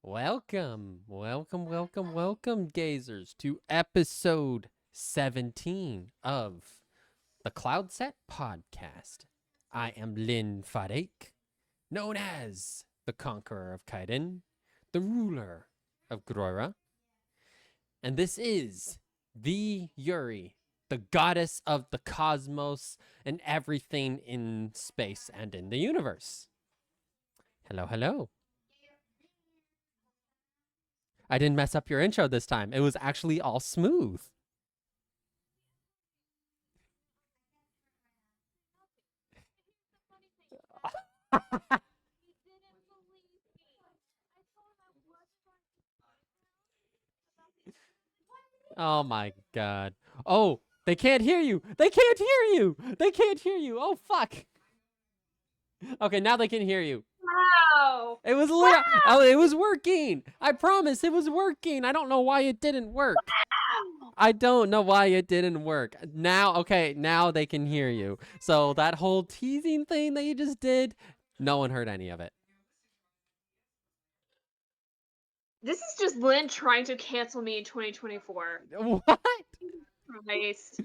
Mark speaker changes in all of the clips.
Speaker 1: Welcome, gazers, to episode 17 of the Cloudset podcast. I am Lyn Fareik, known as the Conqueror of Kaiden, the ruler of Groira, and this is the Yuri, the goddess of the cosmos and everything in space and in the universe. Hello. I didn't mess up your intro this time. It was actually all smooth. Oh my god. Oh, they can't hear you. They can't hear you. They can't hear you. Oh fuck. Okay, now they can hear you.
Speaker 2: Wow.
Speaker 1: It was wow. Oh, it was working. I promise it was working. I don't know why it didn't work.
Speaker 2: Wow.
Speaker 1: I don't know why it didn't work. Now, okay, now they can hear you. So that whole teasing thing that you just did, no one heard any of it.
Speaker 2: This is just Lyn trying to cancel me in 2024.
Speaker 1: What?
Speaker 2: Christ.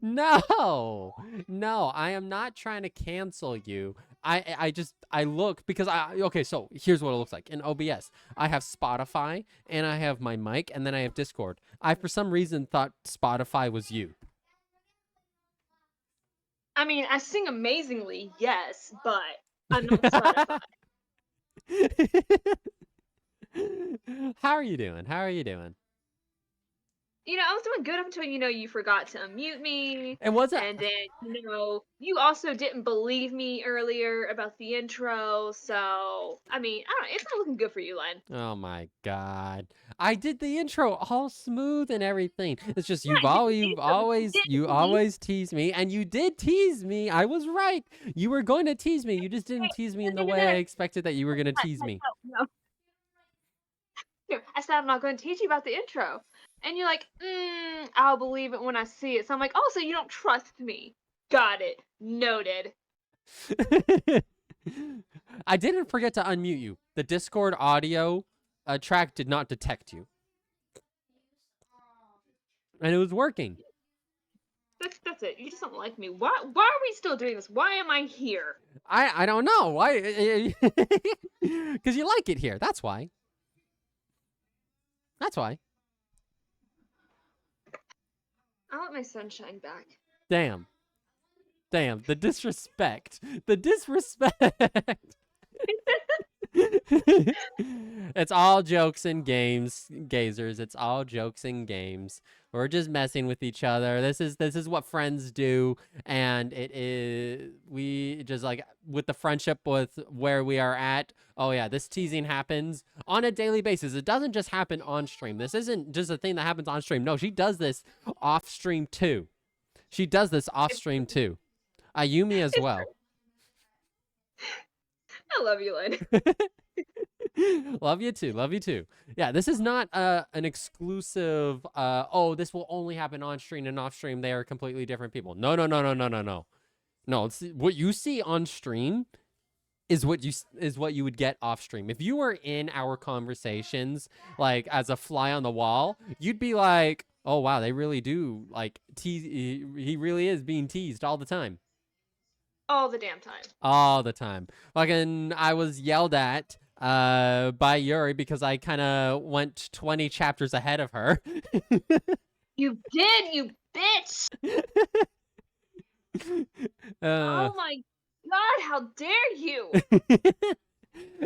Speaker 1: No, I am not trying to cancel you. I look because okay, so here's what it looks like. In OBS, I have Spotify and I have my mic and then I have Discord. I, for some reason, thought Spotify was you.
Speaker 2: I mean, I sing amazingly, yes, but I'm not Spotify.
Speaker 1: How are you doing?
Speaker 2: You know, I was doing good until, you forgot to unmute me.
Speaker 1: And what's that?
Speaker 2: And then, you also didn't believe me earlier about the intro. So, I mean, I don't know. It's not looking good for you, Lyn.
Speaker 1: Oh my god. I did the intro all smooth and everything. It's just you
Speaker 2: Yeah,
Speaker 1: always tease me, and you did tease me. I was right. You were going to tease me. You just didn't tease me in the way I expected that you were going to tease me.
Speaker 2: No. I said I'm not going to teach you about the intro. And you're like, I'll believe it when I see it. So I'm like, oh, so you don't trust me. Got it. Noted.
Speaker 1: I didn't forget to unmute you. The Discord audio track did not detect you. And it was working.
Speaker 2: That's it. You just don't like me. Why are we still doing this? Why am I here?
Speaker 1: I don't know. Why? Because you like it here. That's why.
Speaker 2: I want my sunshine back.
Speaker 1: Damn. The disrespect. It's all jokes and games, gazers. It's all jokes and games. We're just messing with each other. This is what friends do, and we just like with the friendship with where we are at. Oh yeah, this teasing happens on a daily basis. It doesn't just happen on stream. This isn't just a thing that happens on stream. No, she does this off stream too. Ayumi as well.
Speaker 2: I love you, Lyn.
Speaker 1: Love you too. Yeah, this is not an exclusive oh, this will only happen on stream and off stream. They are completely different people. No. No, what you see on stream is what you would get off stream. If you were in our conversations like as a fly on the wall, you'd be like, "Oh wow, they really do like tease, he really is being teased all the time."
Speaker 2: All the damn time.
Speaker 1: All the time. Fucking, I was yelled at by Yuri because I kind of went 20 chapters ahead of her.
Speaker 2: You did, you bitch! Oh my god, how dare you!
Speaker 1: It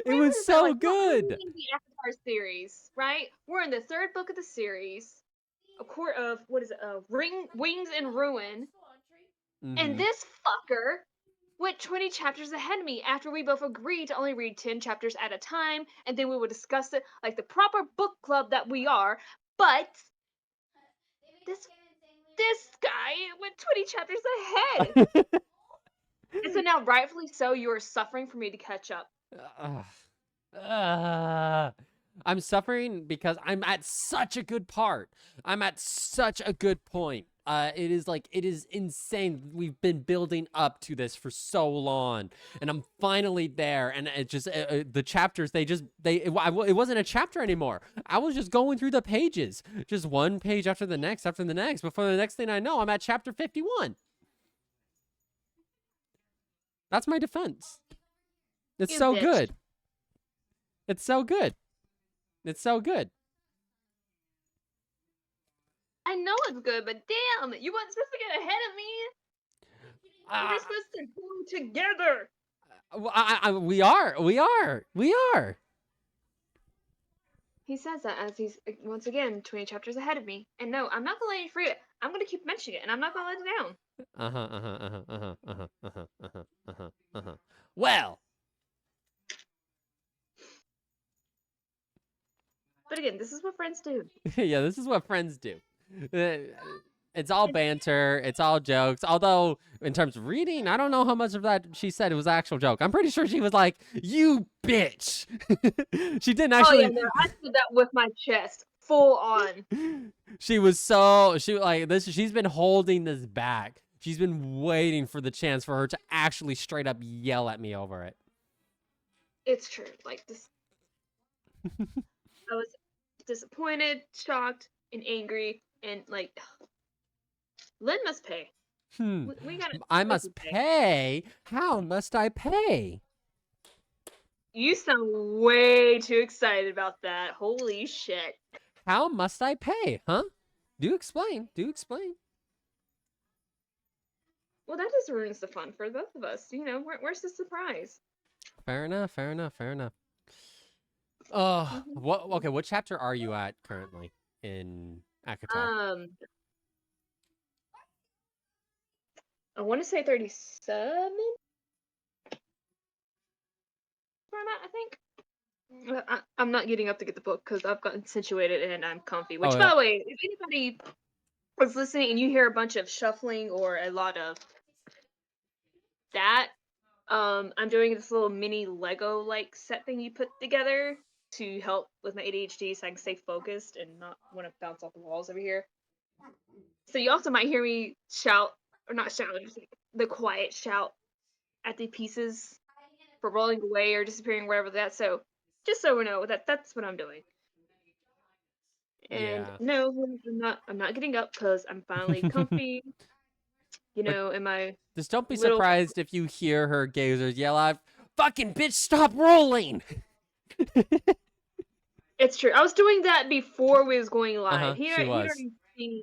Speaker 1: was so good.
Speaker 2: We're in the Avatar series, right? We're in the third book of the series. A court of what is it? Wings and Ruin. Mm-hmm. And this fucker went 20 chapters ahead of me after we both agreed to only read 10 chapters at a time, and then we would discuss it like the proper book club that we are. But this guy went 20 chapters ahead. And so now, rightfully so, you are suffering for me to catch up.
Speaker 1: I'm suffering because I'm at such a good part. I'm at such a good point. It is insane. We've been building up to this for so long, and I'm finally there. And it just the chapters it wasn't a chapter anymore. I was just going through the pages, just one page after the next, Before the next thing I know, I'm at chapter 51. That's my defense. It's
Speaker 2: You
Speaker 1: so
Speaker 2: bitch.
Speaker 1: good. It's so good. It's so good.
Speaker 2: I know it's good, but damn, you weren't supposed to get ahead of me. We were supposed to go together.
Speaker 1: We are.
Speaker 2: He says that as he's once again 20 chapters ahead of me. And no, I'm not gonna let you forget it. I'm gonna keep mentioning it, and I'm not gonna let it down.
Speaker 1: Well.
Speaker 2: But again, this is what friends do.
Speaker 1: Yeah, this is what friends do. It's all banter. It's all jokes. Although, in terms of reading, I don't know how much of that she said it was actual joke. I'm pretty sure she was like, "You bitch." She didn't actually.
Speaker 2: Oh yeah, no, I did that with my chest, full on.
Speaker 1: She like this. She's been holding this back. She's been waiting for the chance for her to actually straight up yell at me over it.
Speaker 2: It's true. Like this, I was disappointed, shocked, and angry, and like, Lyn must pay. We gotta.
Speaker 1: I must pay. How must I pay?
Speaker 2: You sound way too excited about that. Holy shit.
Speaker 1: How must I pay, huh? Do explain.
Speaker 2: Well, that just ruins the fun for both of us. You know, where's the surprise?
Speaker 1: Fair enough. Okay, what chapter are you at currently in ACOTAR?
Speaker 2: I want to say 37. Where I'm at, I think. I'm not getting up to get the book because I've gotten situated and I'm comfy. Which, by the way, if anybody was listening and you hear a bunch of shuffling or a lot of that, I'm doing this little mini Lego like set thing you put together to help with my ADHD so I can stay focused and not want to bounce off the walls over here. So you also might hear me shout, or not shout, just like the quiet shout at the pieces for rolling away or disappearing wherever that. So just so we know that's what I'm doing. And no, I'm not getting up because I'm finally comfy. You know, in my
Speaker 1: just don't be surprised if you hear her gazers yell out, "Fucking bitch, stop rolling!"
Speaker 2: It's true. I was doing that before we was going live. He already seen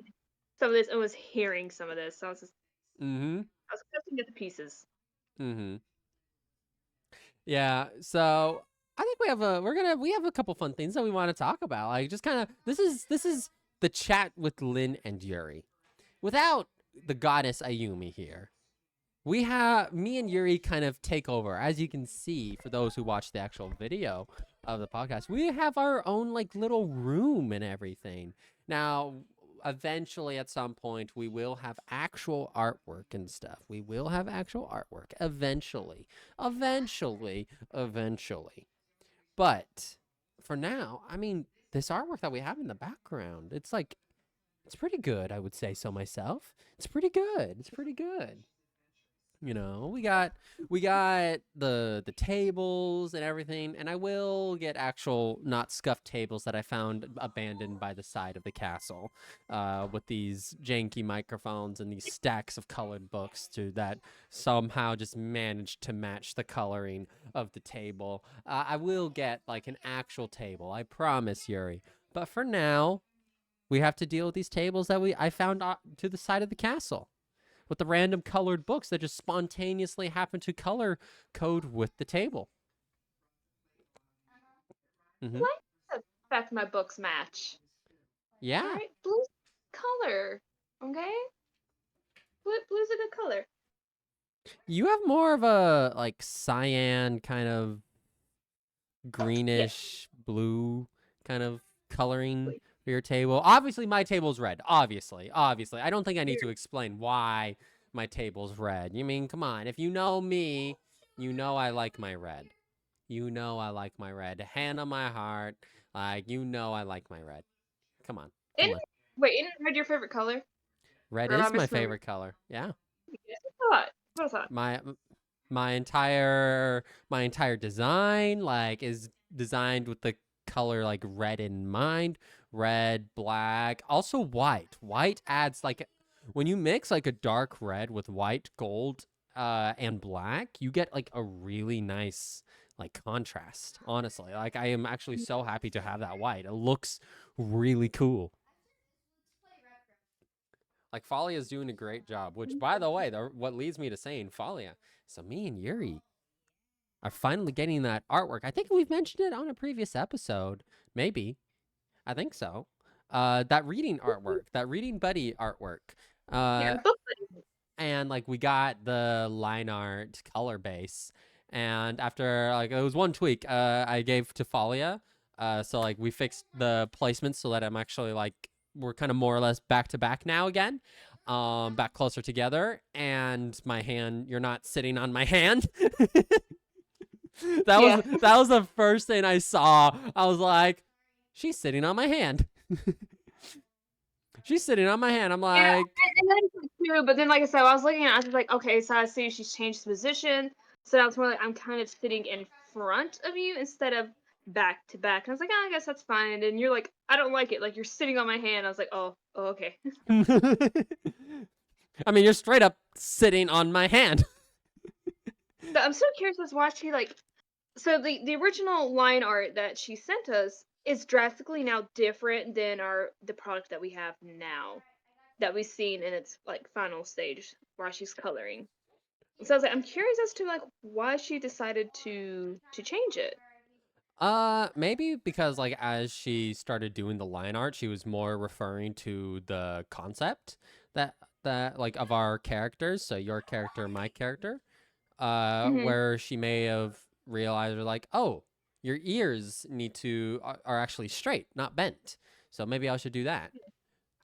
Speaker 2: some of this and was hearing some of this. So I was just I was cutting at the pieces.
Speaker 1: Yeah, so I think we have a couple fun things that we want to talk about. Like just kind of this is the chat with Lyn and Yuri. Without the goddess Ayumi here, we have me and Yuri kind of take over. As you can see, for those who watch the actual video of the podcast, we have our own like little room and everything. Now, eventually at some point we will have actual artwork and stuff. Eventually. But for now, I mean, this artwork that we have in the background, it's pretty good, I would say so myself. It's pretty good. You know, we got the tables and everything, and I will get actual not scuffed tables that I found abandoned by the side of the castle, with these janky microphones and these stacks of colored books that somehow just managed to match the coloring of the table. I will get like an actual table, I promise, Yuri. But for now, we have to deal with these tables that I found to the side of the castle, with the random colored books that just spontaneously happen to color code with the table.
Speaker 2: I like the fact my books match.
Speaker 1: Yeah.
Speaker 2: All right, blue's color. Okay, blue's a good color.
Speaker 1: You have more of a like cyan kind of greenish blue kind of coloring for your table. Obviously, my table's red. Obviously. I don't think I need to explain why my table's red. You mean, come on. If you know me, you know I like my red. Hand on my heart. Like, you know I like my red. Come on.
Speaker 2: Isn't red your favorite color?
Speaker 1: Red
Speaker 2: Or am I
Speaker 1: is my
Speaker 2: misremembering?
Speaker 1: favorite color. Yeah.
Speaker 2: Yes, I thought. What was that?
Speaker 1: My my entire design like is designed with the color like red in mind. Red, black, also white. White adds like when you mix like a dark red with white, gold, and black, you get like a really nice like contrast. Honestly, like I am actually so happy to have that white. It looks really cool. Like Falia is doing a great job. Which, by the way, what leads me to saying Falia. So me and Yuri are finally getting that artwork. I think we've mentioned it on a previous episode. Maybe. I think so. That reading artwork, that reading buddy artwork.
Speaker 2: Yeah,
Speaker 1: Uh,
Speaker 2: book.
Speaker 1: and like we got the line art color base. And after like it was one tweak, I gave to Falia. So like we fixed the placements so that I'm actually like we're kind of more or less back to back now again. Back closer together, and my hand, you're not sitting on my hand.
Speaker 2: Yeah.
Speaker 1: That was the first thing I saw. I was like, she's sitting on my hand. She's sitting on my hand. I'm
Speaker 2: Yeah,
Speaker 1: like,
Speaker 2: and then too, but then like I said, I was looking at it, I was like, okay, so I see she's changed position. So now it's more like I'm kind of sitting in front of you instead of back to back. And I was like, oh, I guess that's fine. And you're like, I don't like it. Like you're sitting on my hand. I was like, oh, okay.
Speaker 1: I mean, you're straight up sitting on my hand.
Speaker 2: So I'm so curious as why she like. So the original line art that she sent us is drastically now different than the product that we have now that we've seen in its like final stage where she's coloring. So I was like, I'm curious as to like why she decided to change it.
Speaker 1: Maybe because like as she started doing the line art, she was more referring to the concept that like of our characters, so your character, my character,
Speaker 2: Hmm.
Speaker 1: where she may have realized like, oh, your ears are actually straight, not bent. So maybe I should do that.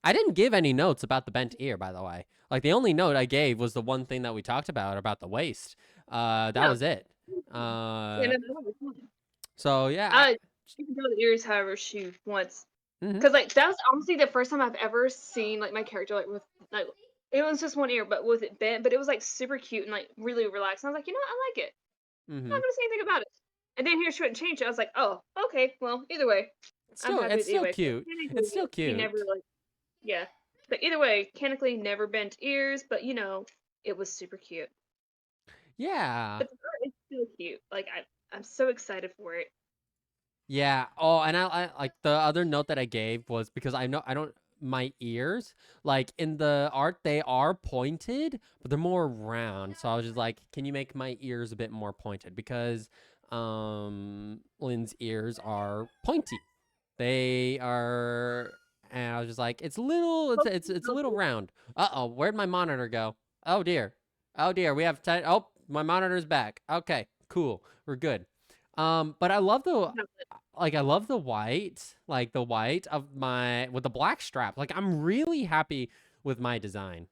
Speaker 1: I didn't give any notes about the bent ear, by the way. Like the only note I gave was the one thing that we talked about the waist. That
Speaker 2: Yeah.
Speaker 1: was it.
Speaker 2: Yeah,
Speaker 1: Uh,
Speaker 2: no, that was fine.
Speaker 1: so yeah.
Speaker 2: Uh, she can draw the ears however she wants.
Speaker 1: Mhm.
Speaker 2: Cause like that was honestly the first time I've ever seen like my character like with like it was just one ear, but with it bent, but it was like super cute and like really relaxed. And I was like, you know what, I like it. I'm not
Speaker 1: Mhm.
Speaker 2: gonna say anything about it. And then here she wouldn't change it. I was like, oh, okay, well, either way, I'm happy
Speaker 1: It's
Speaker 2: with either
Speaker 1: still
Speaker 2: way. So
Speaker 1: cute. It's
Speaker 2: technically,
Speaker 1: still
Speaker 2: she never
Speaker 1: cute.
Speaker 2: like yeah. But either way, technically never bent ears, but you know, it was super cute.
Speaker 1: Yeah.
Speaker 2: But the art is still cute. Like I'm so excited for it.
Speaker 1: Yeah. Oh, and I like the other note that I gave was because I don't my ears like in the art they are pointed, but they're more round. So I was just like, can you make my ears a bit more pointed because Lynn's ears are pointy. They are, and I was just like, it's a little round. Uh-oh, where'd my monitor go? Oh dear. Oh dear, we have oh, my monitor's back. Okay, cool. We're good. But I love the white, like the white of my with the black strap. Like I'm really happy with my design.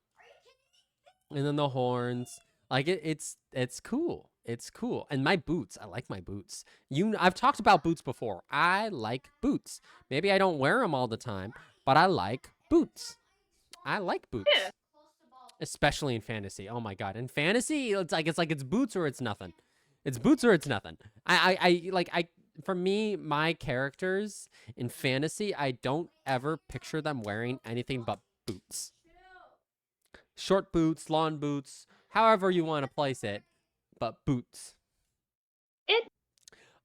Speaker 1: And then the horns, like it's cool. It's cool. And my boots, I like my boots. I've talked about boots before. I like boots. Maybe I don't wear them all the time, but I like boots. I like
Speaker 2: Yeah.
Speaker 1: boots, especially in fantasy. Oh my god, in fantasy, it's boots or it's nothing. It's boots or it's nothing. I like I For me, my characters in fantasy, I don't ever picture them wearing anything but boots. Short boots, long boots, however you want to place it, but boots.
Speaker 2: It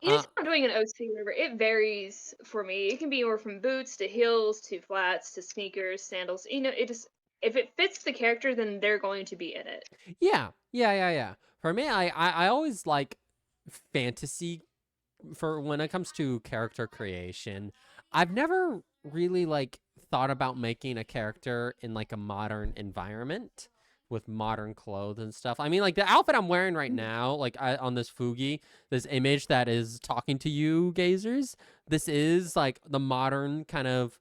Speaker 2: you
Speaker 1: Uh,
Speaker 2: start doing an OC or whatever, it varies for me. It can be anywhere from boots to heels to flats to sneakers, sandals. You know, it just if it fits the character, then they're going to be in it.
Speaker 1: yeah. For me, I always like fantasy for when it comes to character creation. I've never really like thought about making a character in like a modern environment with modern clothes and stuff. I mean, like the outfit I'm wearing right now, like on this Fugi, this image that is talking to you gazers, this is like the modern kind of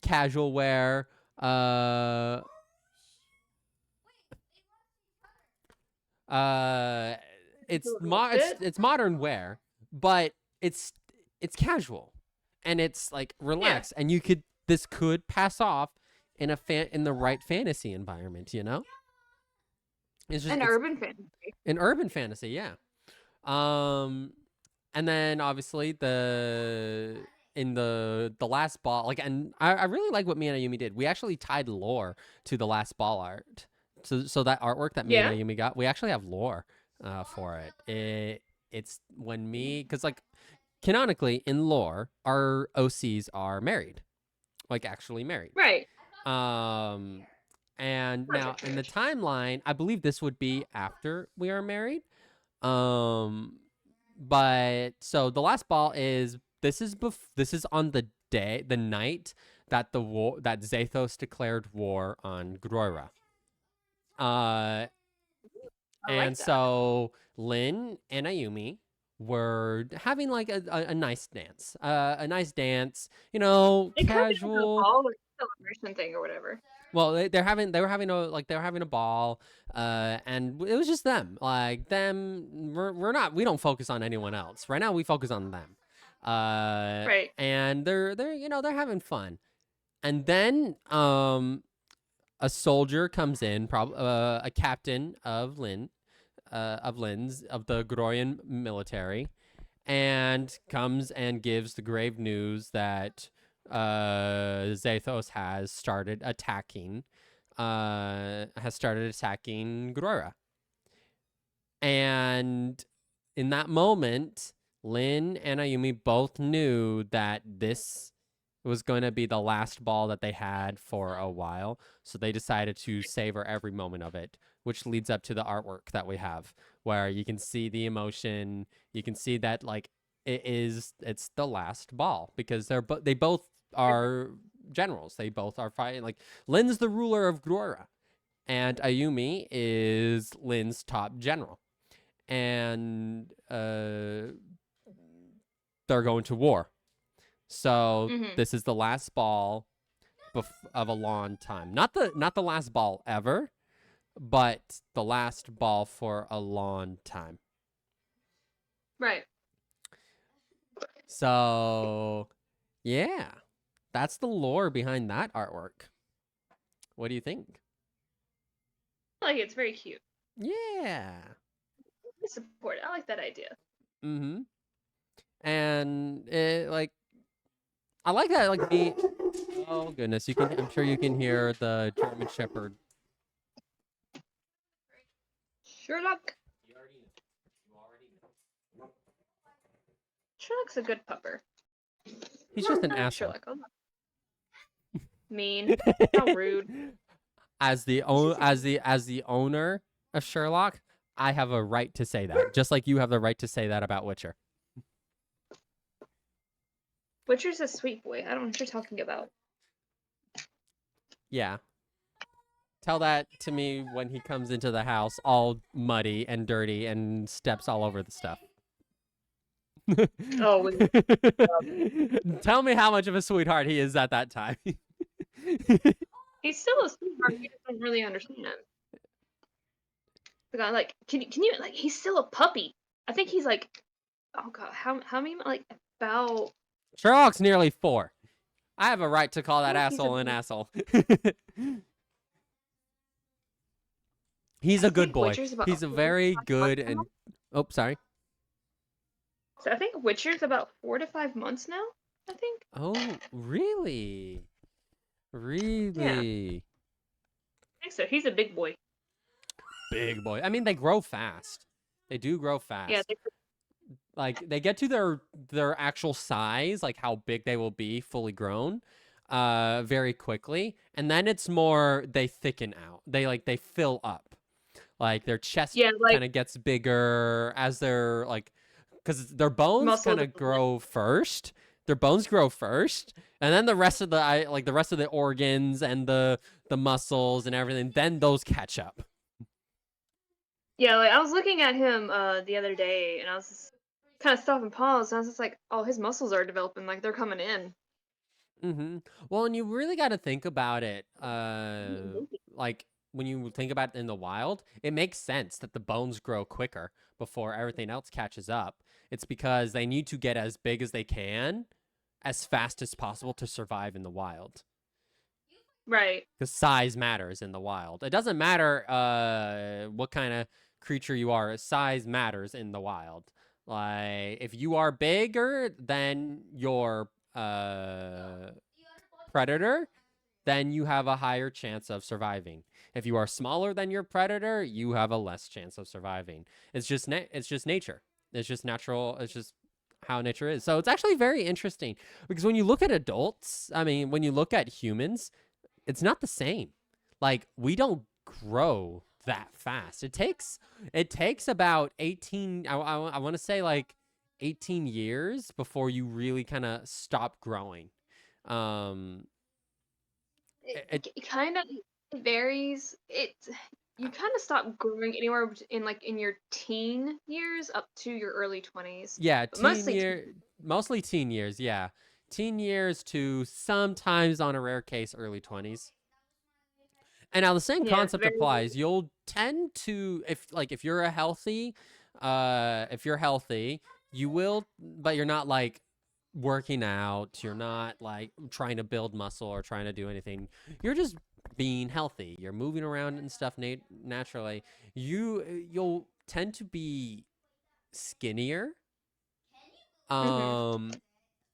Speaker 1: casual wear. Uh,
Speaker 2: A little bit.
Speaker 1: it's modern wear, but it's it's casual, and it's like
Speaker 2: Yeah.
Speaker 1: relaxed, and you could this could pass off in the right fantasy environment, you know?
Speaker 2: An
Speaker 1: It's
Speaker 2: urban fantasy.
Speaker 1: an urban fantasy, yeah. Um and then obviously in the last ball, like, and I really like what me and Ayumi did. We actually tied lore to the last ball art. So that artwork that me and
Speaker 2: Yeah.
Speaker 1: Ayumi got, we actually have lore for it. It's when me, because like canonically in lore, our OCs are married, like actually married.
Speaker 2: Right.
Speaker 1: Um, and now
Speaker 2: Perfect
Speaker 1: in the
Speaker 2: marriage.
Speaker 1: timeline, I believe this would be after we are married. Um, but so the last ball is this is on the night that that Zathos declared war on Groira. Uh,
Speaker 2: I
Speaker 1: and
Speaker 2: like that.
Speaker 1: so Lyn and Ayumi were having like a nice dance, you know,
Speaker 2: It could be like a
Speaker 1: casual.
Speaker 2: ball or celebration thing or whatever.
Speaker 1: Well, they were having a ball, and it was just them. Like them, we don't focus on anyone else right now. We focus on them,
Speaker 2: Right.
Speaker 1: and they're you know they're having fun. And then a soldier comes in, probably a captain of of the Groyan military, and comes and gives the grave news that Zathos has started attacking Grora. And in that moment, Lyn and Ayumi both knew that this was going to be the last ball that they had for a while. So they decided to savor every moment of it, which leads up to the artwork that we have, where you can see the emotion. You can see that like it's the last ball because they both are generals. They both are fighting. Like Lyn's the ruler of Grora, and Ayumi is Lyn's top general, and they're going to war. So
Speaker 2: Mm-hmm.
Speaker 1: this is the last ball of a long time. Not the last ball ever, but the last ball for a long time.
Speaker 2: Right.
Speaker 1: So yeah, that's the lore behind that artwork. What do you think?
Speaker 2: Like it's very cute.
Speaker 1: Yeah.
Speaker 2: I support it. I like that idea.
Speaker 1: Mm-hmm. And like I like that. Like me. Oh goodness, you can. I'm sure you can hear the German Shepherd.
Speaker 2: Sherlock. Sherlock's a good pupper.
Speaker 1: He's just an
Speaker 2: I like
Speaker 1: asshole.
Speaker 2: Sherlock. Oh, mean. How rude.
Speaker 1: As the owner of Sherlock, I have a right to say that. Just like you have the right to say that about Witcher.
Speaker 2: Witcher's a sweet boy. I don't know what you're talking about.
Speaker 1: Yeah. Tell that to me when he comes into the house all muddy and dirty and steps all over the stuff.
Speaker 2: Oh,
Speaker 1: Tell me how much of a sweetheart he is at that time.
Speaker 2: he's still a sweetheart. You just don't really understand him. The guy, like, can you like? He's still a puppy. I think he's like, oh god, how many like about?
Speaker 1: Sherlock's nearly 4. I have a right to call
Speaker 2: I
Speaker 1: that
Speaker 2: feel like he's
Speaker 1: asshole an
Speaker 2: about.
Speaker 1: asshole. He's
Speaker 2: I
Speaker 1: a good
Speaker 2: think
Speaker 1: boy.
Speaker 2: Witcher's about
Speaker 1: He's a
Speaker 2: 4 to
Speaker 1: very
Speaker 2: 5
Speaker 1: good
Speaker 2: months now.
Speaker 1: and oh, sorry.
Speaker 2: So I think Witcher's about 4 to 5 months now. I think.
Speaker 1: Oh, really?
Speaker 2: Yeah,
Speaker 1: Really?
Speaker 2: I think so. He's a big boy.
Speaker 1: Big boy. I mean, they grow fast. They do grow
Speaker 2: Yeah,
Speaker 1: fast. Like they get to their actual size, like how big they will be fully grown, very quickly. And then it's more they thicken out. They fill up. Like their chest
Speaker 2: yeah,
Speaker 1: kind
Speaker 2: like
Speaker 1: of gets bigger as they're like because their bones
Speaker 2: muscle
Speaker 1: kind of
Speaker 2: development.
Speaker 1: grow first. Their bones grow first, and then the rest of the rest of the organs and the muscles and everything, then those catch up.
Speaker 2: Yeah, like I was looking at him the other day, and I was just kind of stopping pause, and I was just like, oh, his muscles are developing, like they're coming in.
Speaker 1: Mm-hmm. Well, and you really got to think about it.
Speaker 2: Mhm.
Speaker 1: Like when you think about it in the wild, it makes sense that the bones grow quicker before everything else catches up. It's because they need to get as big as they can, as fast as possible to survive in the wild.
Speaker 2: Right.
Speaker 1: because size matters in the wild. It doesn't matter what kind of creature you are. Size matters in the wild. Like if you are bigger than your predator, then you have a higher chance of surviving. If you are smaller than your predator, you have a less chance of surviving. It's just nature. It's just natural. It's just how nature is. So it's actually very interesting because when you look at adults, I mean, when you look at humans, it's not the same. Like we don't grow that fast. It takes about 18 I want to say like 18 years before you really kind of stop growing. Um it
Speaker 2: It kind of varies. You kind of stop growing anywhere in like in your teen years up to your early 20s,
Speaker 1: yeah,
Speaker 2: but mostly
Speaker 1: mostly teen years, yeah. Teen years to sometimes on a rare case early 20s. And now the same
Speaker 2: yeah,
Speaker 1: concept
Speaker 2: very.
Speaker 1: applies. You'll tend to if you're a healthy, if you're healthy, you will, but you're not like working out. You're not like trying to build muscle or trying to do anything. You're just being healthy. You're moving around and stuff naturally. You'll tend to be skinnier.
Speaker 2: Hmm.
Speaker 1: Um,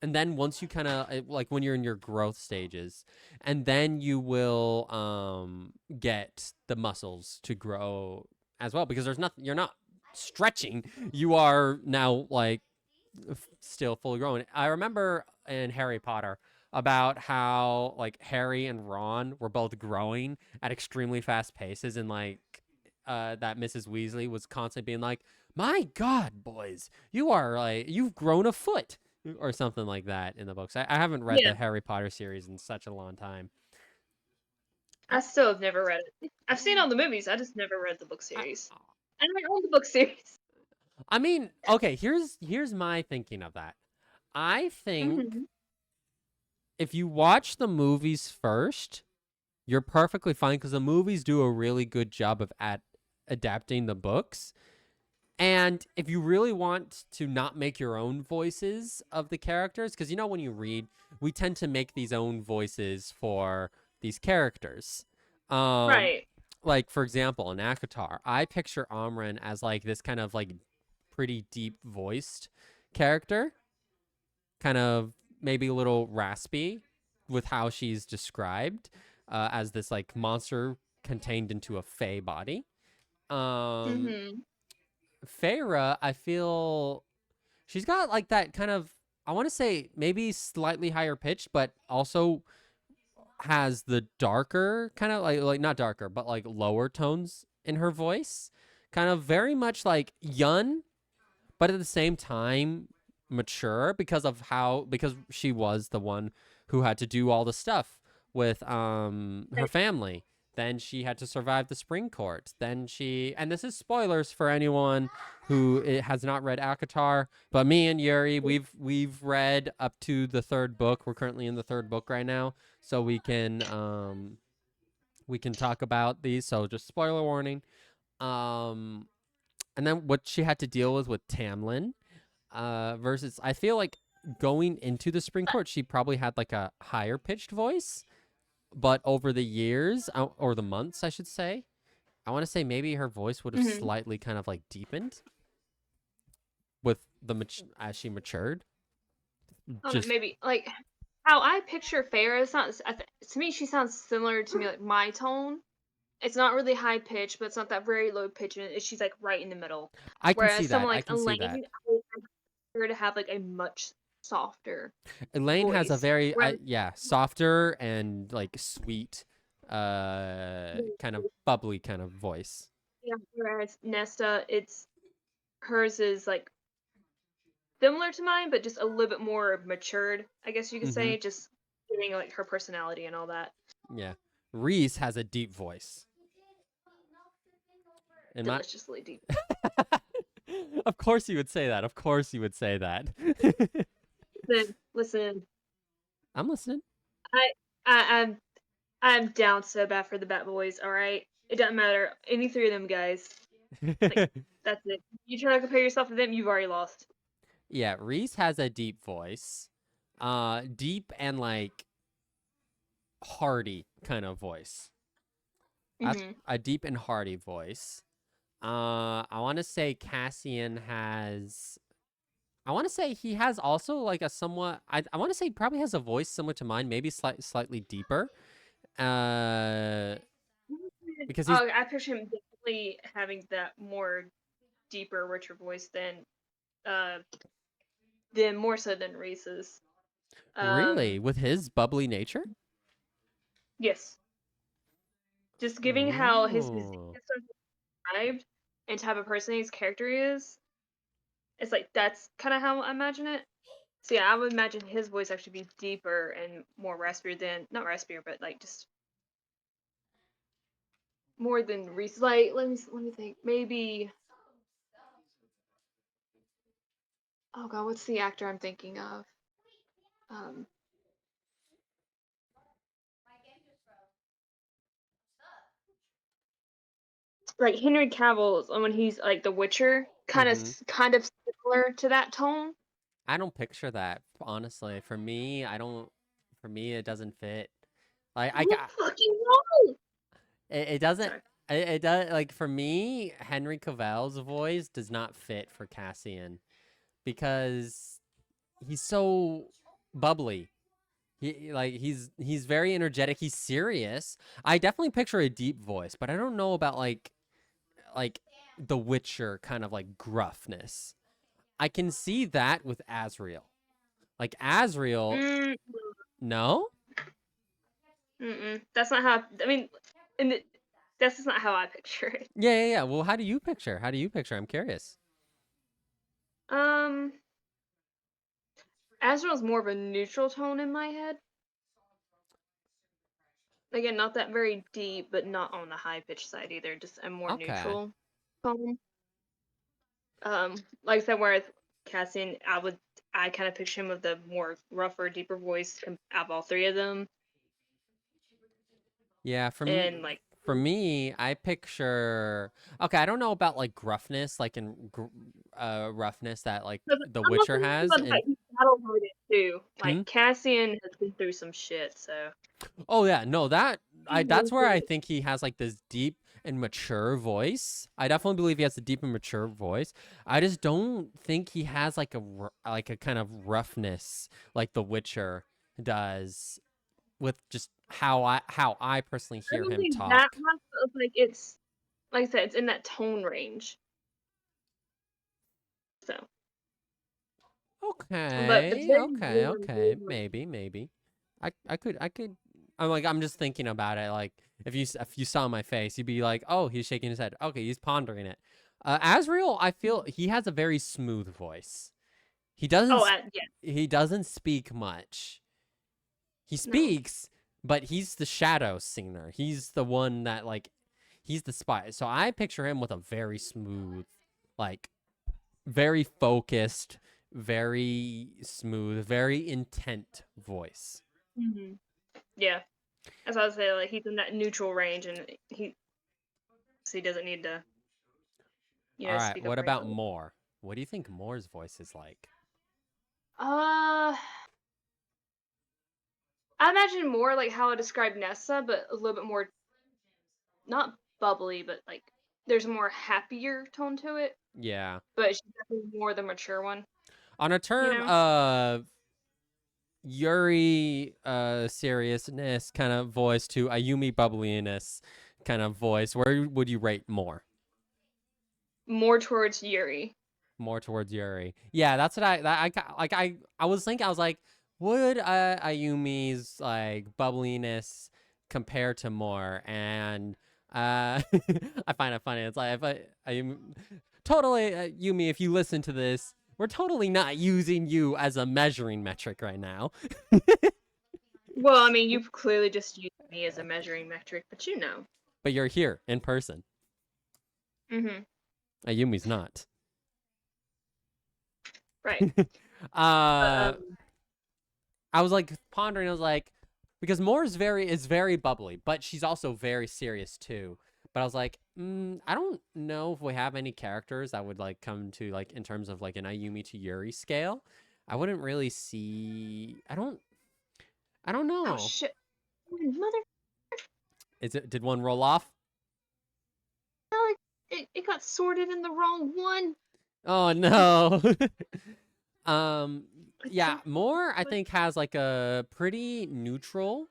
Speaker 1: and then once you kind of like when you're in your growth stages, and then you will get the muscles to grow as well because there's nothing, you're not stretching, you are now like still fully grown. I remember in Harry Potter about how like Harry and Ron were both growing at extremely fast paces, and like that Mrs. Weasley was constantly being like, "My God, boys, you are like you've grown a foot," or something like that in the books. I haven't read
Speaker 2: Yeah,
Speaker 1: the Harry Potter series in such a long time.
Speaker 2: I still have never read it. I've seen all the movies. I just never read the book
Speaker 1: I,
Speaker 2: series. I don't own the book series.
Speaker 1: I mean, okay, here's my thinking of that. I think
Speaker 2: Hmm.
Speaker 1: if you watch the movies first, you're perfectly fine because the movies do a really good job of adapting the books. And if you really want to not make your own voices of the characters, because when you read, we tend to make these own voices for these characters. Um,
Speaker 2: Right.
Speaker 1: like for example, in Akatar, I picture Amren as like this kind of like pretty deep voiced character, kind of maybe a little raspy with how she's described as this like monster contained into a fey body. Um,
Speaker 2: Hmm.
Speaker 1: Feyre, I feel she's got like that kind of, I want to say maybe slightly higher pitched, but also has the darker kind of like not darker, but like lower tones in her voice. Kind of very much like Yun, but at the same time mature because she was the one who had to do all the stuff with her family. Then she had to survive the spring court. Then she, and this is spoilers for anyone who has not read Akatar, but me and Yuri, we've read up to the third book. We're currently in the third book right now, so we can talk about these. So just spoiler warning. Um, and then what she had to deal with Tamlin versus I feel like going into the spring court she probably had like a higher pitched voice, but over the years or the months I should say, I want to say maybe her voice would have
Speaker 2: Hmm.
Speaker 1: slightly kind of like deepened with as she matured.
Speaker 2: I don't know,
Speaker 1: Just
Speaker 2: maybe like how I picture Farrah. It's not to me. She sounds similar to me, like my tone. It's not really high pitched, but it's not that very low pitch, and she's like right in the middle.
Speaker 1: I can see
Speaker 2: Whereas someone
Speaker 1: that. I
Speaker 2: like
Speaker 1: can see
Speaker 2: Elaine,
Speaker 1: that.
Speaker 2: I would expect her to have like a much softer
Speaker 1: Elaine has a
Speaker 2: voice.
Speaker 1: very
Speaker 2: Whereas
Speaker 1: yeah, softer and like sweet kind of bubbly kind of voice.
Speaker 2: yeah, whereas Nesta, it's hers is like similar to mine, but just a little bit more matured, I guess you could
Speaker 1: Mhm.
Speaker 2: say, just giving like her personality and all that.
Speaker 1: Yeah. Reese has a deep voice. In my
Speaker 2: Deliciously deep.
Speaker 1: Of course you would say that. Of course you would say that.
Speaker 2: Listen,
Speaker 1: I'm listening.
Speaker 2: I, I'm down so bad for the Bat Boys. All right, it doesn't matter any three of them guys. Like that's it. You try to compare yourself to them, you've already lost.
Speaker 1: Yeah, Reese has a deep voice. Deep and like hearty kind of voice.
Speaker 2: Mm-hmm.
Speaker 1: A deep and hearty voice. I want to say Cassian has. I want to say he has also like a somewhat. I want to say he probably has a voice similar to mine, maybe slightly deeper. Uh, because he's
Speaker 2: Oh, I picture him definitely having that more deeper, richer voice uh than more so than Reese's.
Speaker 1: really
Speaker 2: Um,
Speaker 1: with his bubbly nature.
Speaker 2: yes, just giving how his music
Speaker 1: Oh,
Speaker 2: is so described and type of person his character is. It's like that's kind of how I imagine it. So yeah, I would imagine his voice actually be deeper and more raspier than not raspier, but like just more than Reese. Like let me think. Maybe oh god, what's the actor I'm thinking of? Um, like Henry Cavill's when he's like The Witcher,
Speaker 1: mm-hmm.
Speaker 2: kind of similar to that tone.
Speaker 1: I don't picture that honestly. For me, I don't. For me, it doesn't fit. Like I
Speaker 2: You
Speaker 1: got
Speaker 2: fucking wrong.
Speaker 1: it doesn't.
Speaker 2: Sorry.
Speaker 1: It does like for me, Henry Cavill's voice does not fit for Cassian because he's so bubbly. He's very energetic. He's serious. I definitely picture a deep voice, but I don't know about like the Witcher kind of like gruffness. I can see that with Azriel. Like Azriel,
Speaker 2: Mm,
Speaker 1: no?
Speaker 2: mm-mm. That's not how. I mean, and that's just not how I picture it.
Speaker 1: Yeah. Well, how do you picture? How do you picture? I'm curious.
Speaker 2: Um, Azrael's more of a neutral tone in my head. Again, not that very deep, but not on the high pitched side either. Just a more
Speaker 1: Okay.
Speaker 2: neutral tone. Like I said, whereas Cassian, I kind of picture him with the more rougher, deeper voice out of all three of them,
Speaker 1: Yeah,
Speaker 2: and like
Speaker 1: for me, I picture okay, I don't know about like gruffness, like roughness that like
Speaker 2: 'cause
Speaker 1: The
Speaker 2: I'm also
Speaker 1: Witcher
Speaker 2: thinking
Speaker 1: has
Speaker 2: about the
Speaker 1: and
Speaker 2: fact he's battle it too.
Speaker 1: hmm?
Speaker 2: Like Cassian has been through some shit, so
Speaker 1: Oh yeah, no,
Speaker 2: he's
Speaker 1: that's
Speaker 2: been
Speaker 1: where I
Speaker 2: through
Speaker 1: think he has like this deep and mature voice. I definitely believe he has a deep and mature voice. I just don't think he has like like a kind of roughness like The Witcher does with just how I personally
Speaker 2: I
Speaker 1: hear
Speaker 2: don't
Speaker 1: him
Speaker 2: think that
Speaker 1: talk.
Speaker 2: much, but like it's like I said, it's in that tone range. So, but
Speaker 1: Okay,
Speaker 2: very warm,
Speaker 1: okay.
Speaker 2: very
Speaker 1: Maybe. I could. I'm just thinking about it. Like if you saw my face, you'd be like, oh, he's shaking his head. Okay, he's pondering it. Asriel, I feel he has a very smooth voice. He doesn't
Speaker 2: oh,
Speaker 1: s-
Speaker 2: yeah,
Speaker 1: he doesn't speak much. He
Speaker 2: no.
Speaker 1: speaks, but he's the shadow singer. He's the one that like he's the spy. So I picture him with a very smooth, like very focused, very smooth, very intent voice.
Speaker 2: Hmm. Yeah, as I was saying, like he's in that neutral range, and he doesn't need to,
Speaker 1: All right,
Speaker 2: speak up
Speaker 1: what
Speaker 2: very
Speaker 1: about
Speaker 2: loud.
Speaker 1: Moore? What do you think Moore's voice is like?
Speaker 2: Uh, I imagine more like how I described Nessa, but a little bit more not bubbly, but like there's a more happier tone to it.
Speaker 1: Yeah.
Speaker 2: But she's definitely more the mature one,
Speaker 1: On a
Speaker 2: you
Speaker 1: term
Speaker 2: know?
Speaker 1: of Yuri seriousness kind of voice to Ayumi bubbliness kind of voice, where would you rate more?
Speaker 2: More towards Yuri.
Speaker 1: More towards Yuri. Yeah, that's what I was thinking. I was like, would Ayumi's like bubbliness compare to more? And I find it funny. It's like if Ayumi, totally Yumi, if you listen to this, we're totally not using you as a measuring metric right now.
Speaker 2: Well, I mean, you've clearly just used me as a measuring metric, but you know.
Speaker 1: But you're here in person.
Speaker 2: Mm-hmm.
Speaker 1: Ayumi's not.
Speaker 2: Right. But
Speaker 1: uh I was like pondering. I was like, because Moore is very bubbly, but she's also very serious too. But I was like, I don't know if we have any characters that would like come to like in terms of like an Ayumi to Yuri scale. I wouldn't really see. I don't. I don't
Speaker 2: oh
Speaker 1: know.
Speaker 2: shit. Mother,
Speaker 1: Did one roll off?
Speaker 2: no, it got sorted in the wrong one.
Speaker 1: Oh no.
Speaker 2: It's
Speaker 1: Yeah,
Speaker 2: so
Speaker 1: Moore I
Speaker 2: but
Speaker 1: think has like a pretty neutral,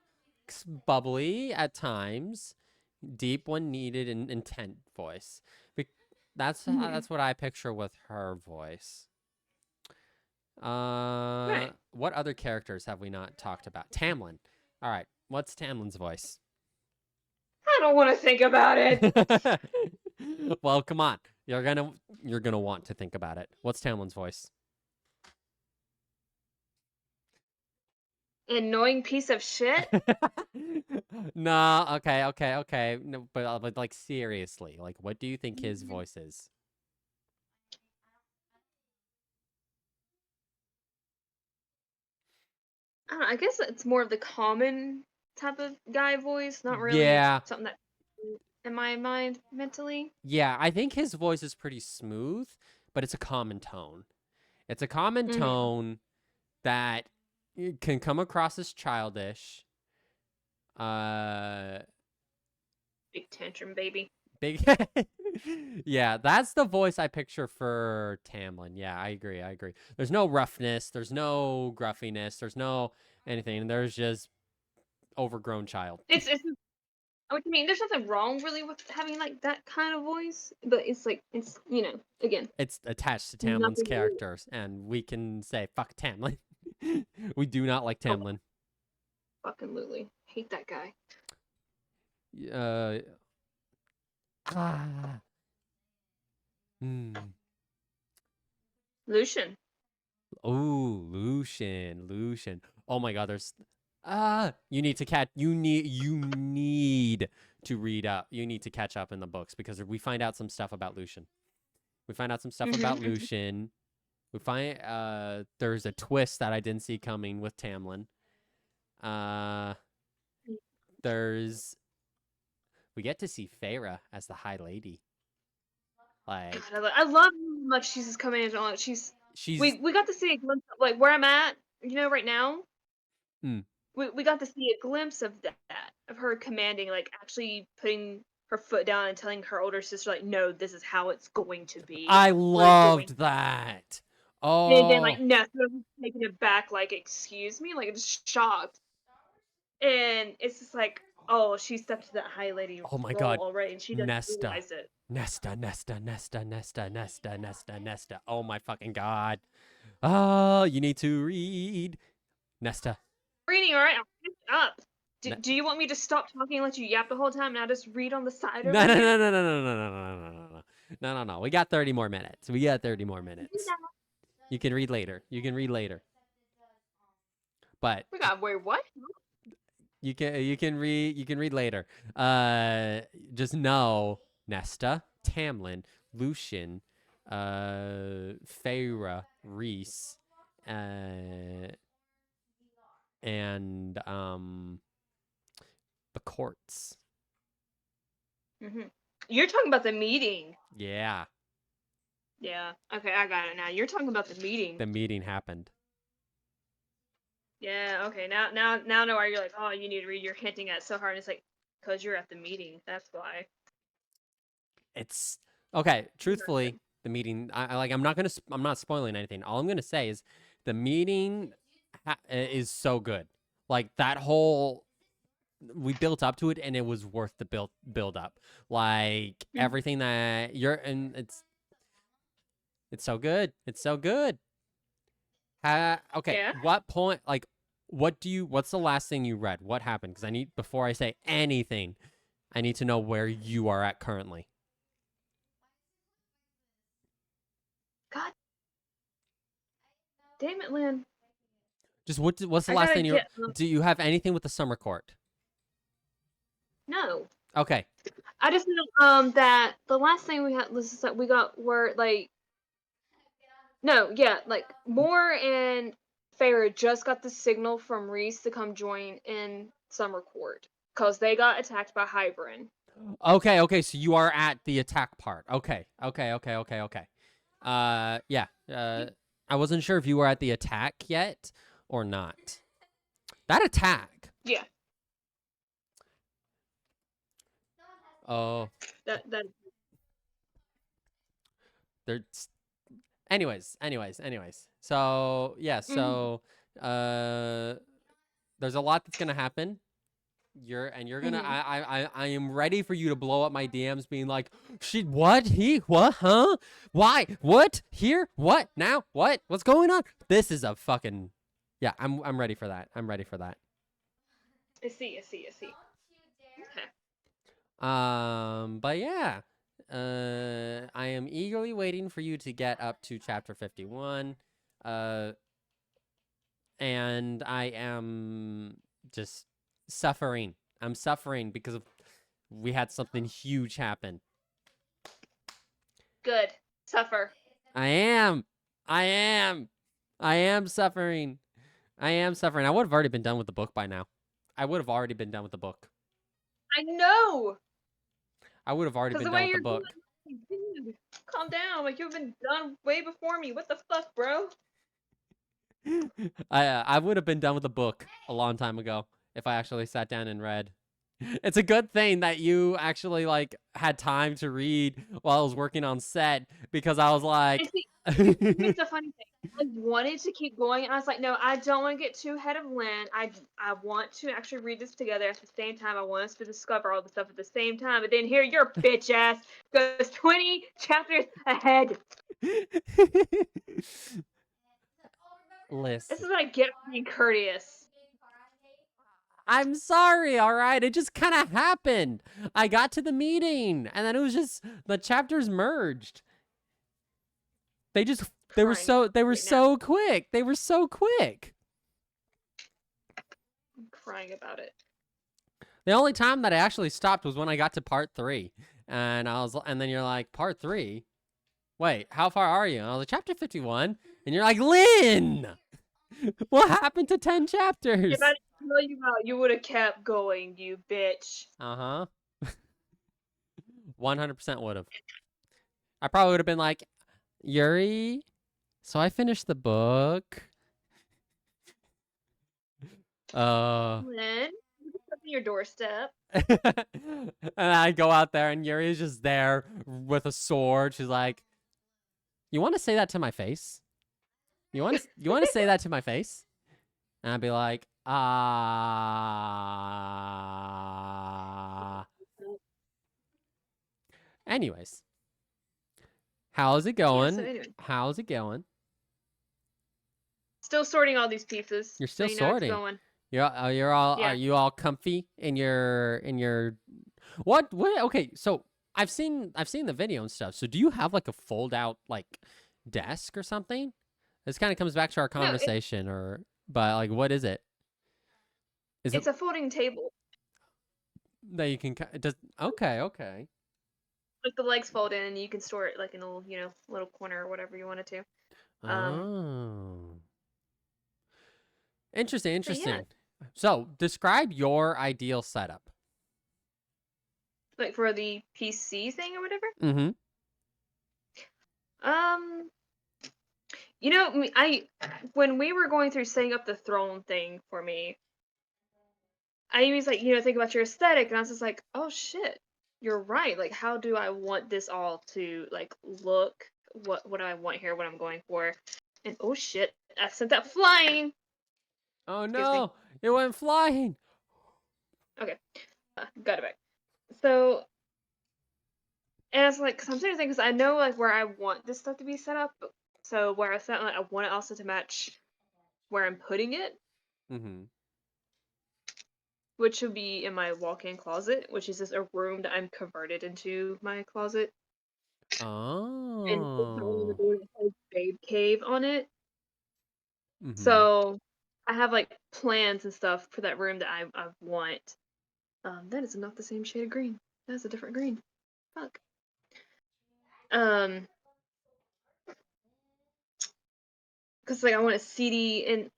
Speaker 1: bubbly at times, deep when needed, and intent voice.
Speaker 2: mhm.
Speaker 1: That's what I picture with her voice.
Speaker 2: Right.
Speaker 1: What other characters have we not talked about? Tamlin. All right, what's Tamlin's voice?
Speaker 2: I don't want to think about it.
Speaker 1: Well, come on. You're gonna want to think about it. What's Tamlin's voice?
Speaker 2: Annoying piece of shit.
Speaker 1: No, okay. No, but like seriously, like what do you think his
Speaker 2: Mhm.
Speaker 1: voice is?
Speaker 2: I don't know, I guess it's more of the common type of guy voice, not really
Speaker 1: Yeah,
Speaker 2: something that in my mind mentally.
Speaker 1: yeah. I think his voice is pretty smooth, but it's a common tone. It's a common
Speaker 2: Mm-hmm.
Speaker 1: tone that can come across as childish. Uh,
Speaker 2: Big tantrum baby.
Speaker 1: big. Yeah, that's the voice I picture for Tamlin. Yeah, I agree. I agree. There's no roughness. There's no gruffiness. There's no anything. There's just overgrown child.
Speaker 2: It's I mean, there's nothing wrong really with having like that kind of voice, but it's like it's again
Speaker 1: It's attached to Tamlin's
Speaker 2: nothing.
Speaker 1: characters, and we can say fuck Tamlin. We do not like
Speaker 2: Oh,
Speaker 1: Tamlin.
Speaker 2: fucking Lulu, hate that guy.
Speaker 1: Uh, ah, hmm.
Speaker 2: Lucian.
Speaker 1: Oh, Lucian. Oh my God, there's you need to you need to read up. You need to catch up in the books because we find out some stuff about Lucian. We find out some stuff about
Speaker 2: Mm-hmm.
Speaker 1: Lucian. We find there's a twist that I didn't see coming with Tamlin. Uh there's we get to see Feyre as the High Lady.
Speaker 2: God,
Speaker 1: Like
Speaker 2: I love how much she's coming into all. She's
Speaker 1: she's
Speaker 2: we got to see a glimpse of, like where I'm at, right now.
Speaker 1: mm,
Speaker 2: We got to see a glimpse of that, of her commanding, like actually putting her foot down and telling her older sister, like, no, this is how it's going to be.
Speaker 1: I
Speaker 2: We're going.
Speaker 1: loved that.
Speaker 2: And then like
Speaker 1: Oh,
Speaker 2: Nessa was taking it back, like, excuse me, like just shocked. And it's just like, oh, she stepped to that high lady
Speaker 1: oh my
Speaker 2: role
Speaker 1: God.
Speaker 2: already, and she doesn't
Speaker 1: Nesta.
Speaker 2: realize it.
Speaker 1: Nesta. Oh my fucking God. Oh, you need to read. Nesta.
Speaker 2: Reading, all right, I'll pick up.
Speaker 1: Ne-
Speaker 2: Do you want me to stop talking and let you yap the whole time? Now just read on the side
Speaker 1: no,
Speaker 2: over
Speaker 1: no,
Speaker 2: here.
Speaker 1: no, no, no, no, no, no, no, no, no, no. No. We got 30 more minutes. We got 30 more minutes. You can read later. You can read later. But
Speaker 2: We got wait what?
Speaker 1: you can read later. Just know Nesta, Tamlin, Lucian, Feyre, Reese, and the courts.
Speaker 2: Hmm. You're talking about the meeting.
Speaker 1: Yeah,
Speaker 2: Yeah. Okay, I got it now. You're talking about the meeting.
Speaker 1: the meeting happened.
Speaker 2: Yeah. Okay. Now know why you're like, oh, you need to read. You're hinting at it so hard. And it's like, cause you're at the meeting. That's why.
Speaker 1: It's okay. Truthfully, the meeting. I'm not gonna. I'm not spoiling anything. All I'm gonna say is, the meeting is so good. Like that whole we built up to it and it was worth the build up. Like
Speaker 2: Mhm.
Speaker 1: everything that you're and it's so good. It's so good. Okay,
Speaker 2: Yeah.
Speaker 1: what point like what's the last thing you read? What happened? Cuz I need before I say anything, I need to know where you are at currently.
Speaker 2: God damn it, Lynn.
Speaker 1: Just what's the
Speaker 2: I
Speaker 1: last
Speaker 2: gotta
Speaker 1: thing you
Speaker 2: get.
Speaker 1: do you have anything with the summer court?
Speaker 2: No.
Speaker 1: Okay.
Speaker 2: I just know that the last thing we had was that we got were like no, yeah, like Moore and Farah just got the signal from Reese to come join in Summer Court because they got attacked by Hybrid.
Speaker 1: Okay, so you are at the attack part. Okay. Yeah. I wasn't sure if you were at the attack yet or not. That attack.
Speaker 2: Yeah.
Speaker 1: Oh,
Speaker 2: That
Speaker 1: there's. Anyways. So yeah.
Speaker 2: mm-hmm.
Speaker 1: So there's a lot that's gonna happen. You're gonna
Speaker 2: Mm-hmm.
Speaker 1: I am ready for you to blow up my DMs being like, she what? He what? Huh? Why? What? Here? What? Now? What? What's going on? This is a fucking yeah, I'm ready for that. I'm ready for that.
Speaker 2: I see. Okay.
Speaker 1: But yeah. I am eagerly waiting for you to get up to chapter 51. Uh and I am just suffering. I'm suffering because of we had something huge happen.
Speaker 2: Good. Suffer.
Speaker 1: I am. I am. I am suffering. I am suffering. I would have already been done with the book by now. I would have already been done with the book.
Speaker 2: I know.
Speaker 1: I would have already
Speaker 2: Because
Speaker 1: been
Speaker 2: the
Speaker 1: done
Speaker 2: way
Speaker 1: with the
Speaker 2: you're
Speaker 1: book.
Speaker 2: going, dude, calm down. Like you've been done way before me. What the fuck, bro?
Speaker 1: I would have been done with the book a long time ago if I actually sat down and read. It's a good thing that you actually like had time to read while I was working on set because I was
Speaker 2: And
Speaker 1: like
Speaker 2: see, here's the funny thing. I wanted to keep going, and I was like, no, I don't want to get too ahead of Lyn. I want to actually read this together at the same time. I want us to discover all the stuff at the same time. But then here, your bitch ass goes 20 chapters ahead. This
Speaker 1: Listen.
Speaker 2: is what I get for being courteous.
Speaker 1: I'm sorry, all right? It just kind of happened. I got to the meeting and then it was just the chapters merged. They just they were
Speaker 2: Crying
Speaker 1: so they were
Speaker 2: right now.
Speaker 1: so quick. They were so quick.
Speaker 2: I'm crying about it.
Speaker 1: The only time that I actually stopped was when I got to part 3. And then you're like, "Part 3? Wait, how far are you?" And I was like, "Chapter 51." And you're like, "Lyn, what happened to 10
Speaker 2: If I
Speaker 1: chapters?"
Speaker 2: didn't tell you about, you would have kept going, you bitch.
Speaker 1: Uh-huh. 100% would have. I probably would have been like, "Yuri, so I finished the book.
Speaker 2: Lyn, on your doorstep.
Speaker 1: And I go out there and Yuri's just there with a sword. She's like, "You want to say that to my face? You want to say that to my face?" And I'd be like, "Ah." Anyways, how's it
Speaker 2: Yeah. So
Speaker 1: going?
Speaker 2: anyway,
Speaker 1: How's it going?
Speaker 2: still sorting all these pieces,
Speaker 1: You're
Speaker 2: so
Speaker 1: still
Speaker 2: you know it's
Speaker 1: sorting.
Speaker 2: going.
Speaker 1: You're all are
Speaker 2: Yeah.
Speaker 1: you all comfy in your what okay, so I've seen the video and stuff. So do you have like a fold out like desk or something? This kind of comes back to our
Speaker 2: No,
Speaker 1: conversation or but like what is it? Is it
Speaker 2: it's a folding table.
Speaker 1: that you can it does okay.
Speaker 2: Like the legs fold in, and you can store it like in a little, little corner or whatever you want it to. Um,
Speaker 1: Oh. Interesting,
Speaker 2: but yeah,
Speaker 1: interesting. So, describe your ideal setup.
Speaker 2: like for the PC thing or whatever.
Speaker 1: Mhm.
Speaker 2: Um, I when we were going through setting up the throne thing for me, I always like think about your aesthetic, and I was just like, oh shit, you're right. Like, how do I want this all to like look? What do I want here? What I'm going for? And oh shit, I sent that flying.
Speaker 1: Oh
Speaker 2: Excuse me.
Speaker 1: no, it went flying.
Speaker 2: Okay, got it back. So, and it's like, cause I'm sitting there because I know like where I want this stuff to be set up. So where I set, like, I want it also to match where I'm putting it,
Speaker 1: Mhm.
Speaker 2: which would be in my walk-in closet, which is just a room that I'm converted into my closet. And it's the one with
Speaker 1: Oh.
Speaker 2: the whole babe cave on it.
Speaker 1: Mhm.
Speaker 2: So I have like plans and stuff for that room that I want. That is not the same shade of green. That's a different green. Fuck. Um, because like I want a CD in,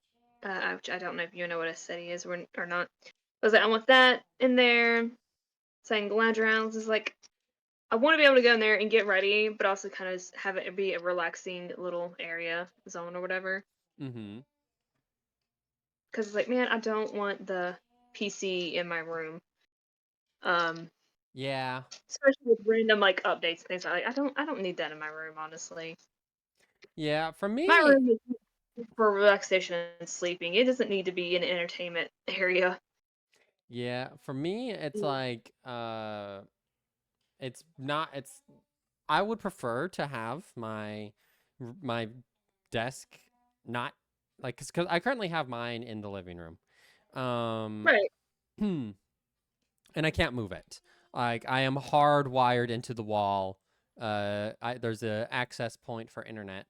Speaker 2: which I don't know if you know what a CD is or not. I was like, I want that in there. So I can lounge around. It's just like I want to be able to go in there and get ready, but also kind of have it be a relaxing little area zone or whatever.
Speaker 1: Mhm.
Speaker 2: Because it's like, man, I don't want the PC in my room. Um,
Speaker 1: Yeah.
Speaker 2: especially with random like updates and things like. I don't need that in my room, honestly.
Speaker 1: Yeah, for
Speaker 2: My
Speaker 1: me,
Speaker 2: room is for relaxation and sleeping. It doesn't need to be an entertainment area.
Speaker 1: it's like it's not it's I would prefer to have my desk not like cuz I currently have mine in the living room. Um
Speaker 2: Right.
Speaker 1: and I can't move it. Like I am hardwired into the wall. There's a access point for internet,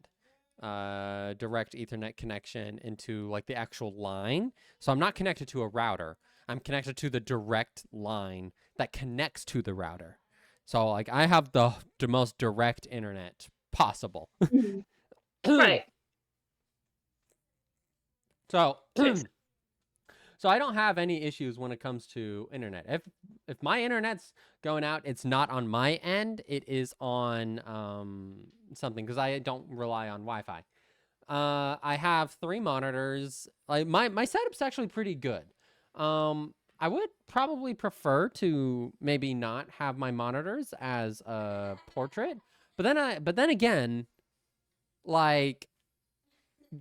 Speaker 1: direct Ethernet connection into like the actual line. So I'm not connected to a router. I'm connected to the direct line that connects to the router. So like I have the most direct internet possible.
Speaker 2: Mhm.
Speaker 1: so
Speaker 2: Right. Makes
Speaker 1: So I don't have any issues when it comes to internet. If my internet's going out, it's not on my end. It is on something because I don't rely on Wi-Fi. I have 3 monitors. Like my setup's actually pretty good. I would probably prefer to maybe not have my monitors as a portrait, but then again, like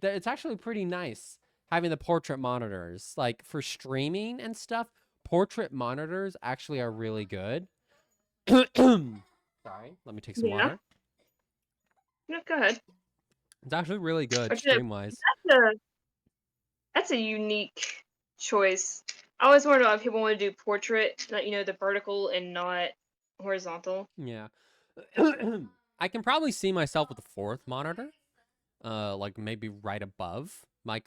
Speaker 1: it's actually pretty nice having the portrait monitors. Like for streaming and stuff, portrait monitors actually are really good. Sorry, let me take some
Speaker 2: yeah.
Speaker 1: water.
Speaker 2: No, go ahead.
Speaker 1: It's actually really good
Speaker 2: But, you know,
Speaker 1: stream wise.
Speaker 2: that's a unique choice. I always wonder why people want to do portrait, like the vertical and not horizontal.
Speaker 1: Yeah. I can probably see myself with a fourth monitor, like maybe right above my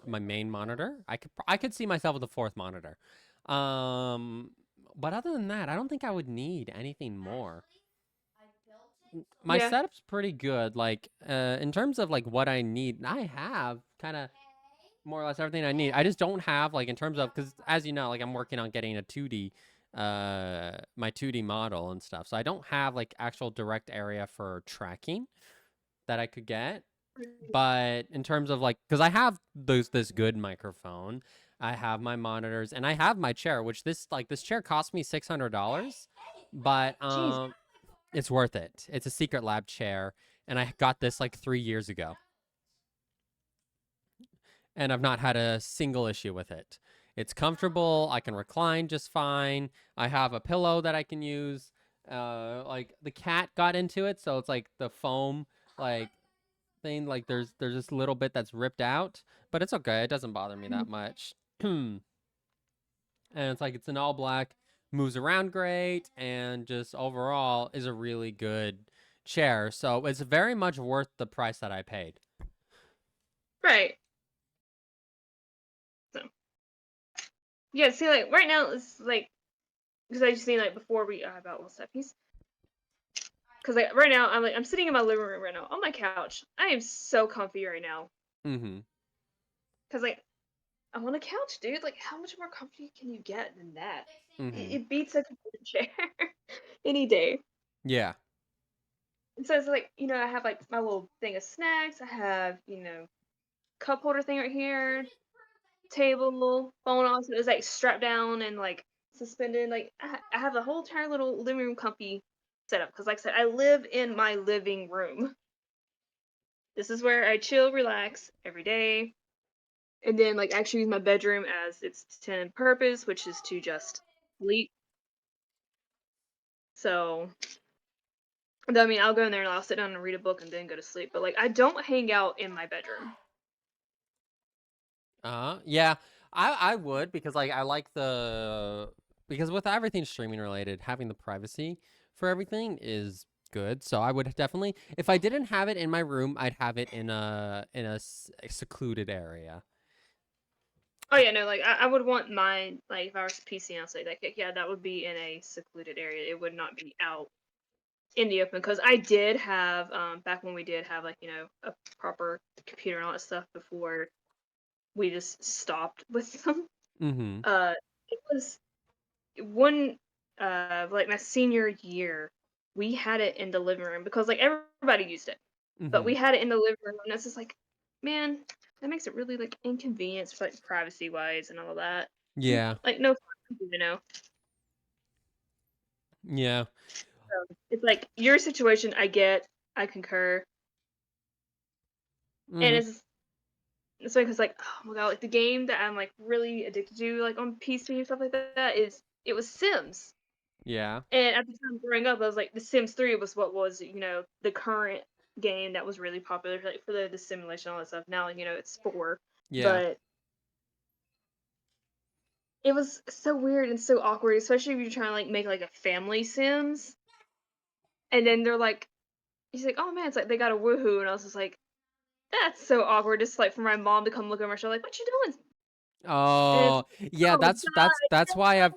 Speaker 1: my main monitor. I could see myself with a fourth monitor. Um, but other than that, I don't think I would need anything more. My
Speaker 2: Yeah.
Speaker 1: setup's pretty good. Like, in terms of like what I need, I have kind of more or less everything I need. I just don't have like in terms of because as you know, like I'm working on getting a 2D, my 2D model and stuff. So I don't have like actual direct area for tracking that I could get. But in terms of like, because I have this good microphone, I have my monitors, and I have my chair, which this chair cost me $600, but
Speaker 2: Jeez.
Speaker 1: it's worth it. It's a Secret Lab chair, and I got this like 3 years ago, and I've not had a single issue with it. It's comfortable. I can recline just fine. I have a pillow that I can use. Like the cat got into it, so it's like the foam like thing. Like there's this little bit that's ripped out, but it's okay. It doesn't bother me that much. And it's like it's an all black, moves around great, and just overall is a really good chair. So it's very much worth the price that I paid.
Speaker 2: Right. So yeah, see, like right now it's like because I just seen like before we about what's that piece. Because like right now I'm sitting in my living room right now on my couch. I am so comfy right now.
Speaker 1: Mm-hmm.
Speaker 2: Because like I'm on a couch, dude. Like how much more comfy can you get than that?
Speaker 1: Mm-hmm.
Speaker 2: It beats a comfy chair any day.
Speaker 1: Yeah.
Speaker 2: And so it's like I have like my little thing of snacks. I have cup holder thing right here, table, phone also is like strapped down and like suspended. Like I have a whole entire little living room comfy setup because, like I said, I live in my living room. This is where I chill, relax every day, and then like actually use my bedroom as its intended purpose, which is to just sleep. So, I mean, I'll go in there and I'll sit down and read a book and then go to sleep. But like, I don't hang out in my bedroom.
Speaker 1: Yeah. I would because like I like the because with everything streaming related, having the privacy for everything is good. So I would definitely if I didn't have it in my room, I'd have it in a secluded area.
Speaker 2: Oh yeah, no, like I would want mine like if I was PC outside, like yeah, that would be in a secluded area. It would not be out in the open because I did have back when we did have like a proper computer and all that stuff before we just stopped with them.
Speaker 1: Mm-hmm.
Speaker 2: It was one like my senior year, we had it in the living room because like everybody used it, but
Speaker 1: Mm-hmm.
Speaker 2: we had it in the living room, and it's just like, man, that makes it really like inconvenient for like privacy wise and all that.
Speaker 1: Yeah.
Speaker 2: Like no fun, you know.
Speaker 1: Yeah.
Speaker 2: So it's like your situation. I get. I concur. And
Speaker 1: Mm-hmm.
Speaker 2: it's funny because like oh my god, like the game that I'm like really addicted to like on PC and stuff like that is it was Sims.
Speaker 1: Yeah.
Speaker 2: And at the time growing up, I was like The Sims 3 was what was the current game that was really popular like for the simulation and all that stuff. Now like it's 4,
Speaker 1: Yeah.
Speaker 2: but it was so weird and so awkward, especially if you're trying to like make like a family Sims, and then they're like, he's like, oh man, it's like they got a woohoo, and I was just like, that's so awkward. Just like for my mom to come look over my shoulder, like, what you doing? And it's
Speaker 1: Oh,
Speaker 2: like,
Speaker 1: yeah,
Speaker 2: oh my
Speaker 1: that's why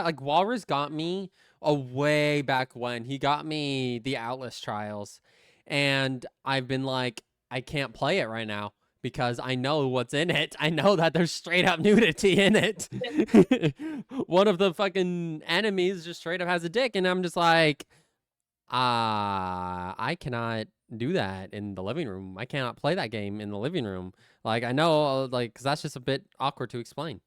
Speaker 2: god,
Speaker 1: like Walrus got me a way back when. He got me the Atlas Trials. And I've been like, I can't play it right now because I know what's in it. I know that there's straight up nudity in it. One of the fucking enemies just straight up has a dick, and I'm just like, I cannot do that in the living room. I cannot play that game in the living room. Like I know, like, cause that's just a bit awkward to explain.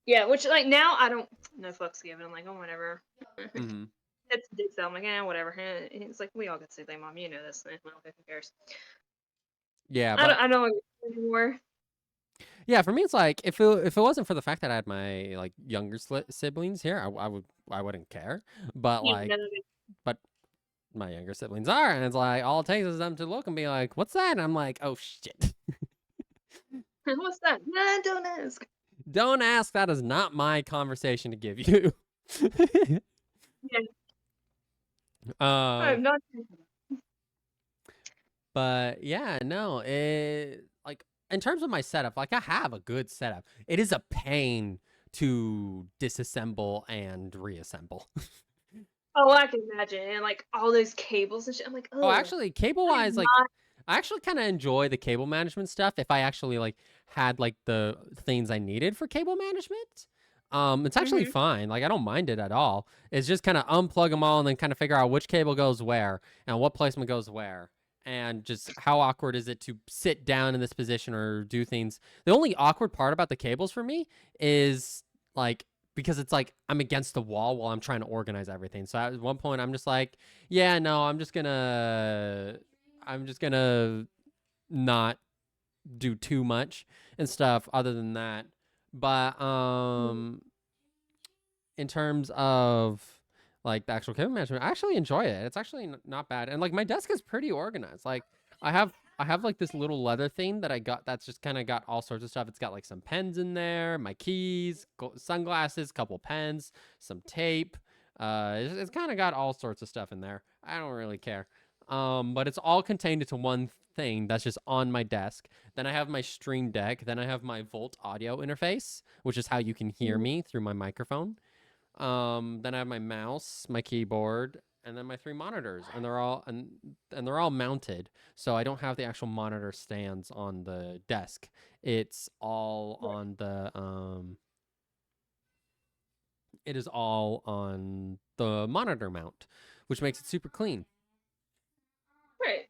Speaker 2: yeah, which like now I don't no fucks given. I'm like, oh whatever.
Speaker 1: Mm-hmm.
Speaker 2: It's dick so I'm like, whatever. It's like we all get the same thing, mom. You know this. Well, who cares?
Speaker 1: Yeah,
Speaker 2: I don't
Speaker 1: but
Speaker 2: I don't anymore.
Speaker 1: yeah, for me, it's like if it wasn't for the fact that I had my like younger siblings here, I wouldn't care. But
Speaker 2: You
Speaker 1: like,
Speaker 2: know,
Speaker 1: but my younger siblings are, and it's like all it takes is them to look and be like, "What's that?" And I'm like, "Oh shit."
Speaker 2: what's that? Nah, don't ask.
Speaker 1: Don't ask. That is not my conversation to give you.
Speaker 2: Yeah,
Speaker 1: um,
Speaker 2: I'm not.
Speaker 1: But yeah, no, it like in terms of my setup, like I have a good setup. It is a pain to disassemble and reassemble.
Speaker 2: Oh, I can imagine, and like all those cables and shit. I'm like,
Speaker 1: Oh,
Speaker 2: ugh,
Speaker 1: actually, cable
Speaker 2: I'm
Speaker 1: wise, like
Speaker 2: not.
Speaker 1: I actually kind of enjoy the cable management stuff if I actually like had like the things I needed for cable management. It's actually
Speaker 2: Mhm.
Speaker 1: fine. Like I don't mind it at all. It's just kind of unplug them all and then kind of figure out which cable goes where and what placement goes where. And just how awkward is it to sit down in this position or do things. The only awkward part about the cables for me is like because it's like I'm against the wall while I'm trying to organize everything. So at one point I'm just like, yeah, no, I'm just gonna not do too much and stuff other than that. But in terms of like the actual cable management, I actually enjoy it. It's actually not bad. And like my desk is pretty organized. Like I have I have like this little leather thing that I got that's just kind of got all sorts of stuff. It's got like some pens in there, my keys, sunglasses, couple pens, some tape. It's kind of got all sorts of stuff in there. I don't really care. But it's all contained into one thing that's just on my desk. Then I have my Stream Deck. Then I have my Volt audio interface, which is how you can hear
Speaker 2: Mhm.
Speaker 1: me through my microphone. Then I have my mouse, my keyboard, and then my three monitors, and they're all mounted. So I don't have the actual monitor stands on the desk. It's all
Speaker 2: Right.
Speaker 1: on the it is all on the monitor mount, which makes it super clean.
Speaker 2: Right.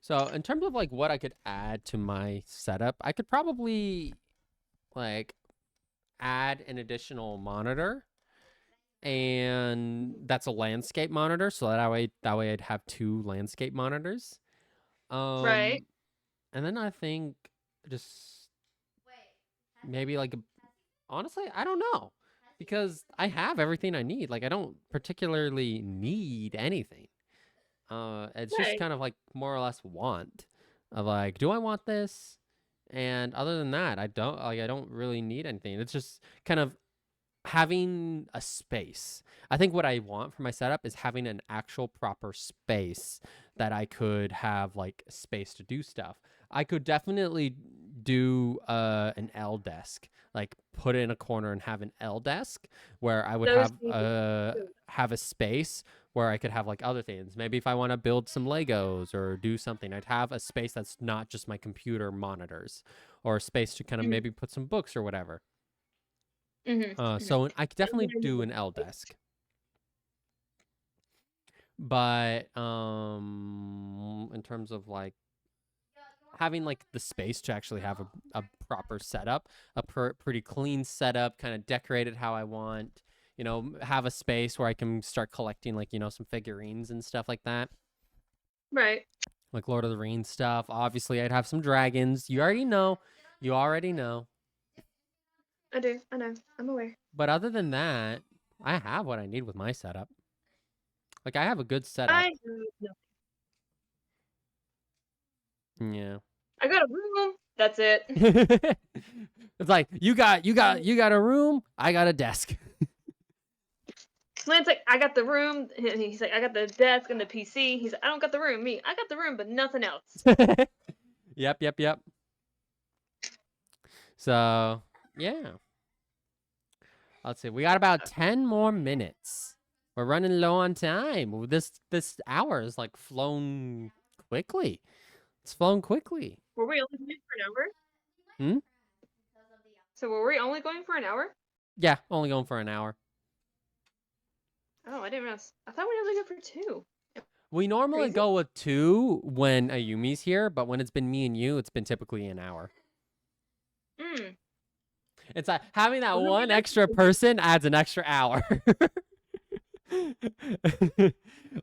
Speaker 1: So in terms of like what I could add to my setup, I could probably like add an additional monitor, and that's a landscape monitor, so that way I'd have two landscape monitors.
Speaker 2: Right.
Speaker 1: Um and then I think just maybe like honestly, I don't know. Because I have everything I need. Like I don't particularly need anything. It's just
Speaker 2: Right.
Speaker 1: kind of like more or less want of like, do I want this? And other than that, I don't really need anything. It's just kind of having a space. I think what I want for my setup is having an actual proper space that I could have like space to do stuff. I could definitely do an L desk, like put it in a corner and have an L desk where I would
Speaker 2: Those things.
Speaker 1: have a space where I could have like other things. Maybe if I want to build some Legos or do something, I'd have a space that's not just my computer monitors, or a space to kind of
Speaker 2: Mhm.
Speaker 1: maybe put some books or whatever.
Speaker 2: Mhm. Mhm.
Speaker 1: So I could
Speaker 2: And
Speaker 1: definitely
Speaker 2: then,
Speaker 1: do an L desk, but in terms of like having like the space to actually have a proper setup, a pretty clean setup, kind of decorated how I want, have a space where I can start collecting like, some figurines and stuff like that.
Speaker 2: Right.
Speaker 1: Like Lord of the Rings stuff. Obviously, I'd have some dragons. You already know. You already know.
Speaker 2: I do. I know. I'm aware.
Speaker 1: But other than that, I have what I need with my setup. Like, I have a good setup.
Speaker 2: I do nothing.
Speaker 1: Yeah.
Speaker 2: I got a room. That's it.
Speaker 1: It's like you got a room, I got a desk.
Speaker 2: Lance like, I got the room. He's like, I got the desk and the PC. He's like, I don't got the room. Me, I got the room, but nothing else.
Speaker 1: Yep. So, yeah. Let's see. We got about 10 more minutes. We're running low on time. This hour is like flown quickly. It's flown quickly.
Speaker 2: Were we only going for an hour?
Speaker 1: Hmm?
Speaker 2: So were we only going for an hour?
Speaker 1: Yeah, only going for an hour.
Speaker 2: Oh, I didn't realize. I thought we were only going for 2.
Speaker 1: We normally
Speaker 2: Crazy.
Speaker 1: go with 2 when Ayumi's here, but when it's been me and you, it's been typically an hour.
Speaker 2: Mm.
Speaker 1: It's like having that
Speaker 2: Well,
Speaker 1: one extra person adds an extra hour.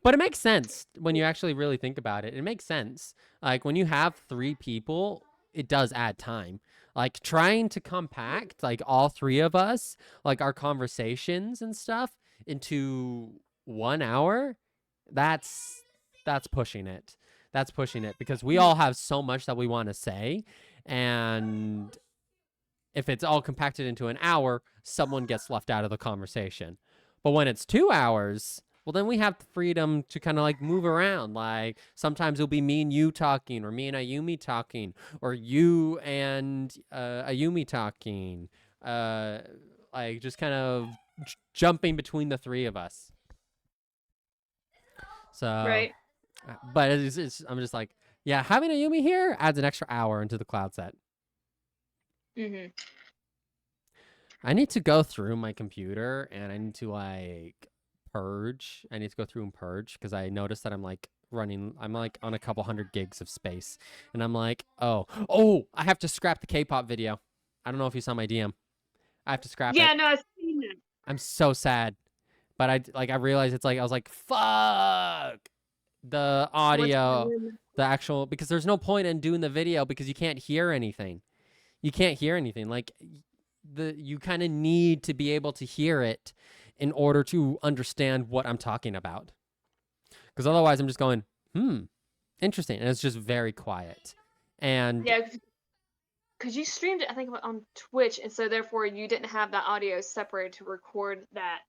Speaker 1: But it makes sense when you actually really think about it. It makes sense. Like when you have 3 people, it does add time. Like trying to compact like all 3 of us, like our conversations and stuff into 1 hour, that's pushing it. That's pushing it because we all have so much that we want to say, and if it's all compacted into an hour, someone gets left out of the conversation. But when it's 2 hours, well, then we have the freedom to kind of like move around. Like sometimes it'll be me and you talking, or me and Ayumi talking, or you and Ayumi talking. Like just kind of jumping between the 3 of us. So,
Speaker 2: Right.
Speaker 1: but I'm just like, yeah, having Ayumi here adds an extra hour into the Cloudset.
Speaker 2: Mm-hmm.
Speaker 1: I need to go through my computer and I need to like purge. I need to go through and purge because I noticed that I'm like on a couple hundred gigs of space. And I'm like, oh, I have to scrap the K-pop video. I don't know if you saw my DM. I have to scrap it.
Speaker 2: Yeah, no, I've seen it.
Speaker 1: I'm so sad. But I realized it's like, I was like, fuck the audio, the actual, because there's no point in doing the video because you can't hear anything. You can't hear anything. Like, you kind of need to be able to hear it in order to understand what I'm talking about. Because otherwise I'm just going, interesting. And it's just very quiet. And
Speaker 2: Yeah, because you streamed it, I think, on Twitch, and so therefore you didn't have that audio separated to record that.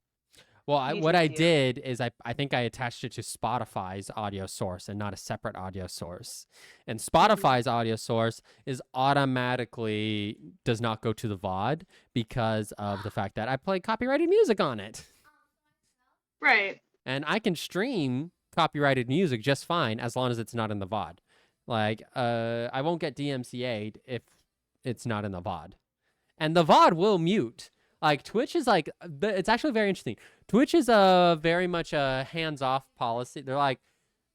Speaker 1: well, what
Speaker 2: YouTube
Speaker 1: I
Speaker 2: video.
Speaker 1: did is I think I attached it to Spotify's audio source and not a separate audio source. And Spotify's audio source is automatically does not go to the VOD because of the fact that I play copyrighted music on it.
Speaker 2: Right.
Speaker 1: And I can stream copyrighted music just fine as long as it's not in the VOD. Like, I won't get DMCA'd if it's not in the VOD. And the VOD will mute. Like, Twitch is like, it's actually very interesting. Twitch is very much a hands-off policy. They're like,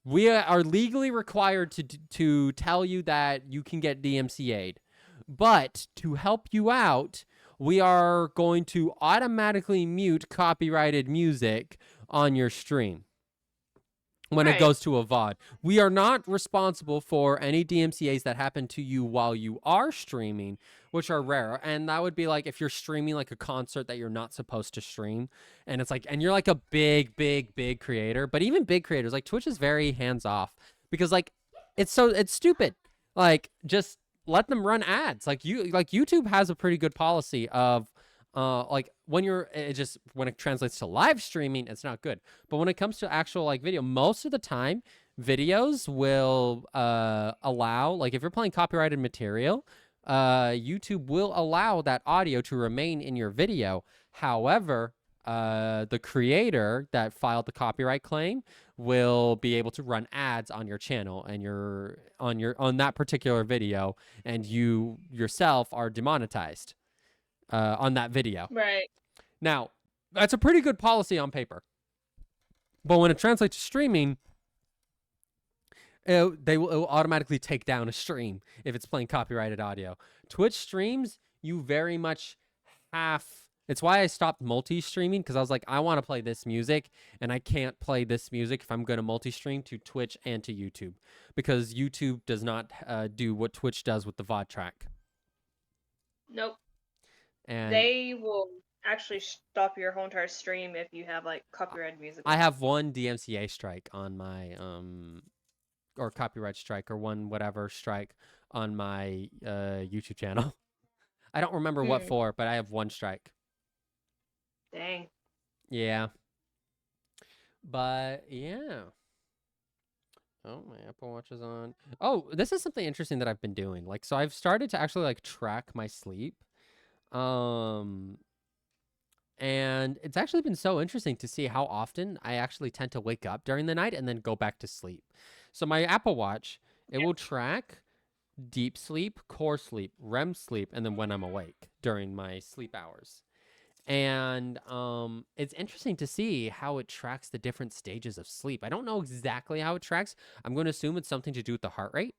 Speaker 1: we are legally required to tell you that you can get DMCA'd. But to help you out, we are going to automatically mute copyrighted music on your stream when it goes to a VOD. We are not responsible for any DMCAs that happen to you while you are streaming, which are rare. And that would be like if you're streaming like a concert that you're not supposed to stream. And it's like, and you're like a big creator. But even big creators, like Twitch is very hands off because like it's stupid. Like just let them run ads. Like YouTube has a pretty good policy of like when it translates to live streaming, it's not good. But when it comes to actual like video, most of the time videos will allow, like if you're playing copyrighted material, YouTube will allow that audio to remain in your video. However, the creator that filed the copyright claim will be able to run ads on your channel and on that particular video, and you yourself are demonetized on that video.
Speaker 2: Right.
Speaker 1: Now, that's a pretty good policy on paper. But when it translates to streaming, it will automatically take down a stream if it's playing copyrighted audio. Twitch streams, you very much have It's why I stopped multi-streaming, because I was like, I want to play this music, and I can't play this music if I'm going to multi-stream to Twitch and to YouTube, because YouTube does not do what Twitch does with the VOD track.
Speaker 2: Nope.
Speaker 1: And
Speaker 2: They will actually stop your whole entire stream if you have like copyrighted music.
Speaker 1: I have one DMCA strike on my or copyright strike, or one whatever strike on my YouTube channel. I don't remember what for, but I have one strike.
Speaker 2: Dang.
Speaker 1: Yeah. But yeah. Oh, my Apple Watch is on. Oh, this is something interesting that I've been doing. Like, so I've started to actually like track my sleep. And it's actually been so interesting to see how often I actually tend to wake up during the night and then go back to sleep. So my Apple Watch, it will track deep sleep, core sleep, REM sleep, and then when I'm awake during my sleep hours. And it's interesting to see how it tracks the different stages of sleep. I don't know exactly how it tracks. I'm going to assume it's something to do with the heart rate.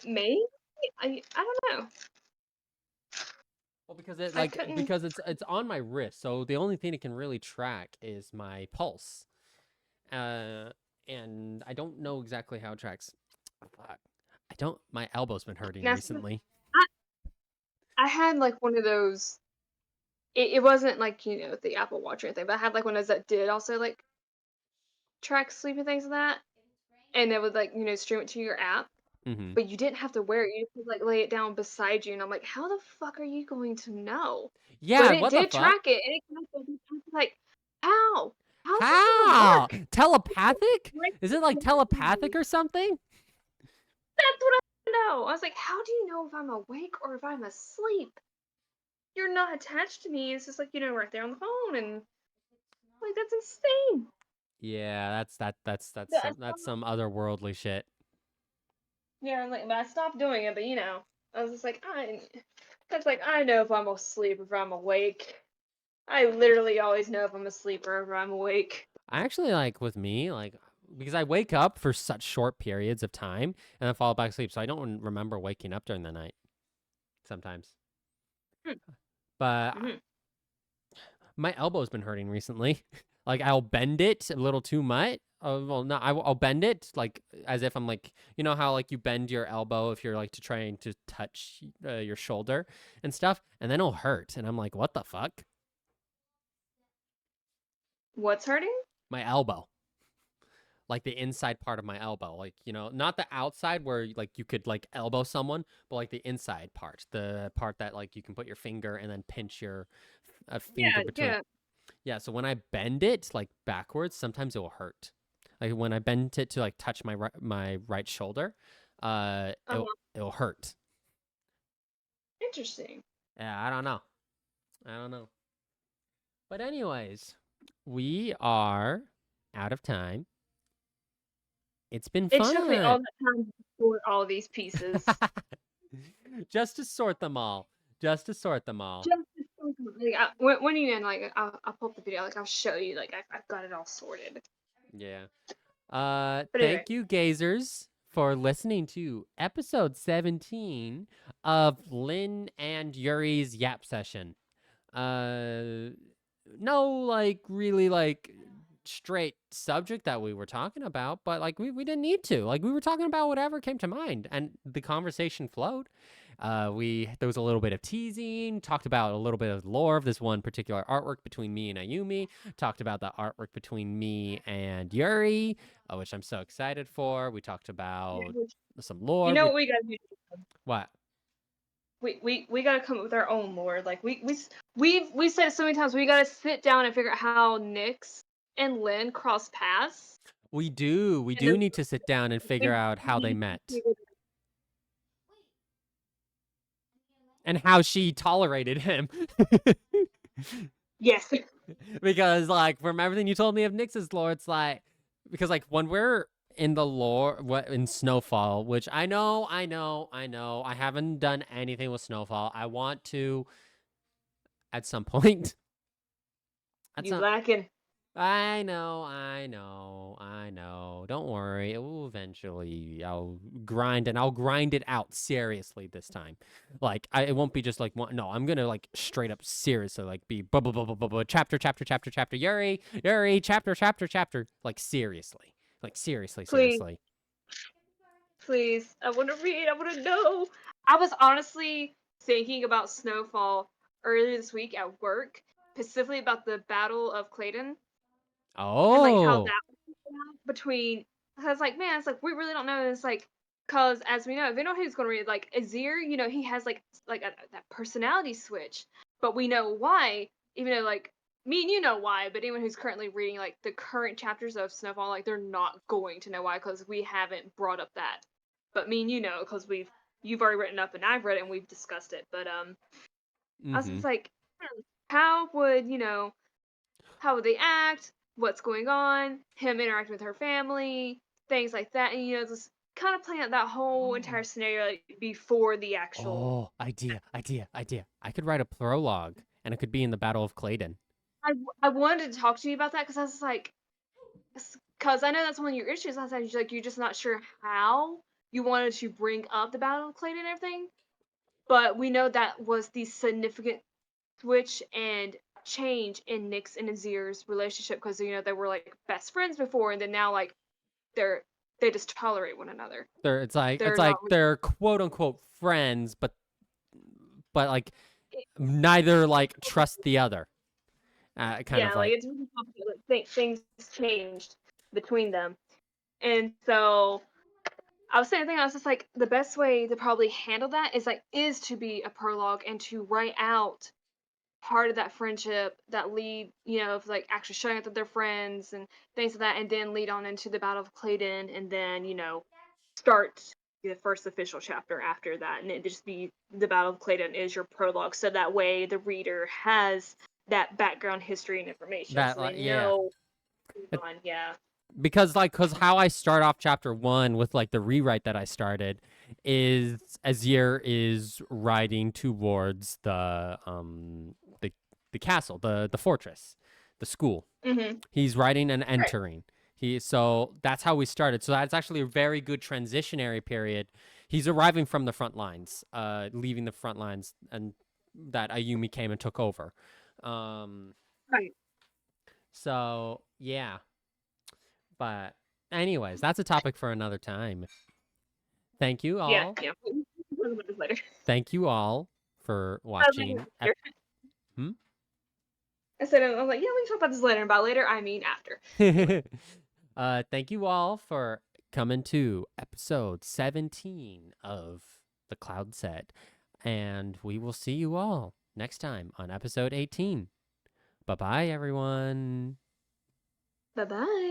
Speaker 2: Maybe? I don't know.
Speaker 1: Well, because it's on my wrist, so the only thing it can really track is my pulse. And I don't know exactly how it tracks. Fuck. I don't. My elbow's been hurting recently.
Speaker 2: I had like one of those. It wasn't like the Apple Watch or anything, but I had like one of those that did also like track sleep and things like that, and it would like stream it to your app.
Speaker 1: Mm-hmm.
Speaker 2: But you didn't have to wear it. You just had to, like lay it down beside you, and I'm like, how the fuck are you going to know?
Speaker 1: Yeah,
Speaker 2: But it
Speaker 1: what the
Speaker 2: did
Speaker 1: fuck?
Speaker 2: track it, and it connected. Like, how? How's this even
Speaker 1: How?
Speaker 2: work?
Speaker 1: Telepathic?
Speaker 2: Like,
Speaker 1: Is it like telepathic or something?
Speaker 2: that's what I know. I was like, how do you know if I'm awake or if I'm asleep? You're not attached to me. It's just like, right there on the phone, and like that's insane.
Speaker 1: Yeah,
Speaker 2: Yeah,
Speaker 1: that's some otherworldly shit.
Speaker 2: yeah, I'm like, but I stopped doing it, but I was just like, that's like I know if I'm asleep or if I'm awake. I literally always know if I'm asleep or if I'm awake.
Speaker 1: I actually like with me, like because I wake up for such short periods of time and then fall back asleep, so I don't remember waking up during the night sometimes. But
Speaker 2: Mm-hmm.
Speaker 1: my elbow's been hurting recently. Like I'll bend it a little too much. Well, no, I'll bend it like as if I'm like, you know how like you bend your elbow if you're like to trying to touch your shoulder and stuff, and then it'll hurt, and I'm like, what the fuck?
Speaker 2: What's hurting?
Speaker 1: My elbow, like the inside part of my elbow, like not the outside where like you could like elbow someone, but like the inside part, the part that like you can put your finger and then pinch your finger
Speaker 2: Yeah,
Speaker 1: between.
Speaker 2: yeah.
Speaker 1: Yeah, so when I bend it like backwards, sometimes it will hurt. Like when I bend it to like touch my right shoulder, it'll hurt.
Speaker 2: Interesting.
Speaker 1: Yeah, I don't know. I don't know. But anyways, we are out of time. It's been
Speaker 2: It took me
Speaker 1: fun.
Speaker 2: all that time to sort all these pieces.
Speaker 1: Just to sort them all. Just to sort them all.
Speaker 2: Just to sort them. Like, when you end, like I'll pull up the video. Like I'll show you. Like I've got it all sorted.
Speaker 1: Yeah.
Speaker 2: But anyway,
Speaker 1: Thank you, gazers, for listening to episode 17 of Lyn and Yuri's Yap Session. No, like, really, like, straight subject that we were talking about, but, like, we didn't need to. Like, we were talking about whatever came to mind, and the conversation flowed. There was a little bit of teasing, talked about a little bit of lore of this one particular artwork between me and Ayumi, talked about the artwork between me and Yuri, which I'm so excited for. We talked about some lore.
Speaker 2: you know what we gotta do?
Speaker 1: What?
Speaker 2: We gotta come up with our own lore. Like we've said it so many times. We gotta sit down and figure out how Nyx and Lyn cross paths.
Speaker 1: We do need to sit down and figure out how they met. And how she tolerated him.
Speaker 2: Yes.
Speaker 1: Because, like, from everything you told me of Nyx's lore, it's like, because, like, when we're in the lore, in Snowfall, which I know, I haven't done anything with Snowfall. I want to, at some point.
Speaker 2: You lacking.
Speaker 1: I know, I know, I know. Don't worry. It will eventually. I'll grind it out seriously this time. Like it won't be just like one. No, I'm gonna like straight up seriously like be blah blah blah blah blah blah chapter chapter chapter chapter Yuri Yuri chapter chapter chapter like seriously
Speaker 2: Please,
Speaker 1: seriously.
Speaker 2: please. I want to read. I want to know. I was honestly thinking about Snowfall earlier this week at work, specifically about the Battle of Clayton and like how
Speaker 1: Oh,
Speaker 2: that between. I was like, man, it's like we really don't know. It's like, cause as we know, if you know who's gonna read like Azir, he has like that personality switch, but we know why. Even though like me and you know why, but anyone who's currently reading like the current chapters of Snowfall, like they're not going to know why because we haven't brought up that. But me and you know because you've already written up and I've read it and we've discussed it. But I was
Speaker 1: mm-hmm.
Speaker 2: just like, how would how would they act, what's going on, him interacting with her family, things like that, and just kind of playing out that whole entire
Speaker 1: Oh,
Speaker 2: scenario like, before the actual.
Speaker 1: oh, idea. I could write a prologue, and it could be in the Battle of Clayton.
Speaker 2: I wanted to talk to you about that because I was like, because I know that's one of your issues. I was like, you're just not sure how you wanted to bring up the Battle of Clayton and everything, but we know that was the significant switch and change in Nyx and Azir's relationship because they were like best friends before, and then now like they're they just tolerate one another.
Speaker 1: They're it's
Speaker 2: They're not
Speaker 1: like they're quote unquote friends, but like
Speaker 2: really,
Speaker 1: neither like trust the other. Kind of
Speaker 2: yeah, like
Speaker 1: like
Speaker 2: it's really complicated. Like, things changed between them, and so I was saying, I was just like, the best way to probably handle that is to be a prologue and to write out part of that friendship that lead, of like actually showing up that they're friends and things like that, and then lead on into the Battle of Clayton, and then start the first official chapter after that, and it just be the Battle of Clayton is your prologue, so that way the reader has that background history and information,
Speaker 1: that
Speaker 2: so they
Speaker 1: like yeah.
Speaker 2: know.
Speaker 1: It,
Speaker 2: On, yeah.
Speaker 1: because how I start off chapter 1 with like the rewrite that I started is Azir is riding towards the the castle, the fortress, the school.
Speaker 2: Mm-hmm.
Speaker 1: He's writing and
Speaker 2: Right.
Speaker 1: entering. So that's how we started. So that's actually a very good transitionary period. He's arriving from the front lines, leaving the front lines, and that Ayumi came and took over. Um,
Speaker 2: Right.
Speaker 1: so yeah, but anyways, that's a topic for another time. Thank you
Speaker 2: Yeah.
Speaker 1: all.
Speaker 2: Yeah. We'll talk about this later.
Speaker 1: Thank you all for
Speaker 2: Later.
Speaker 1: watching. Hmm?
Speaker 2: I said, I was like, yeah, we can talk about this later. And by later, I mean after. Anyway.
Speaker 1: Thank you all for coming to episode 17 of the Cloud Set. And we will see you all next time on episode 18. Bye bye, everyone.
Speaker 2: Bye bye.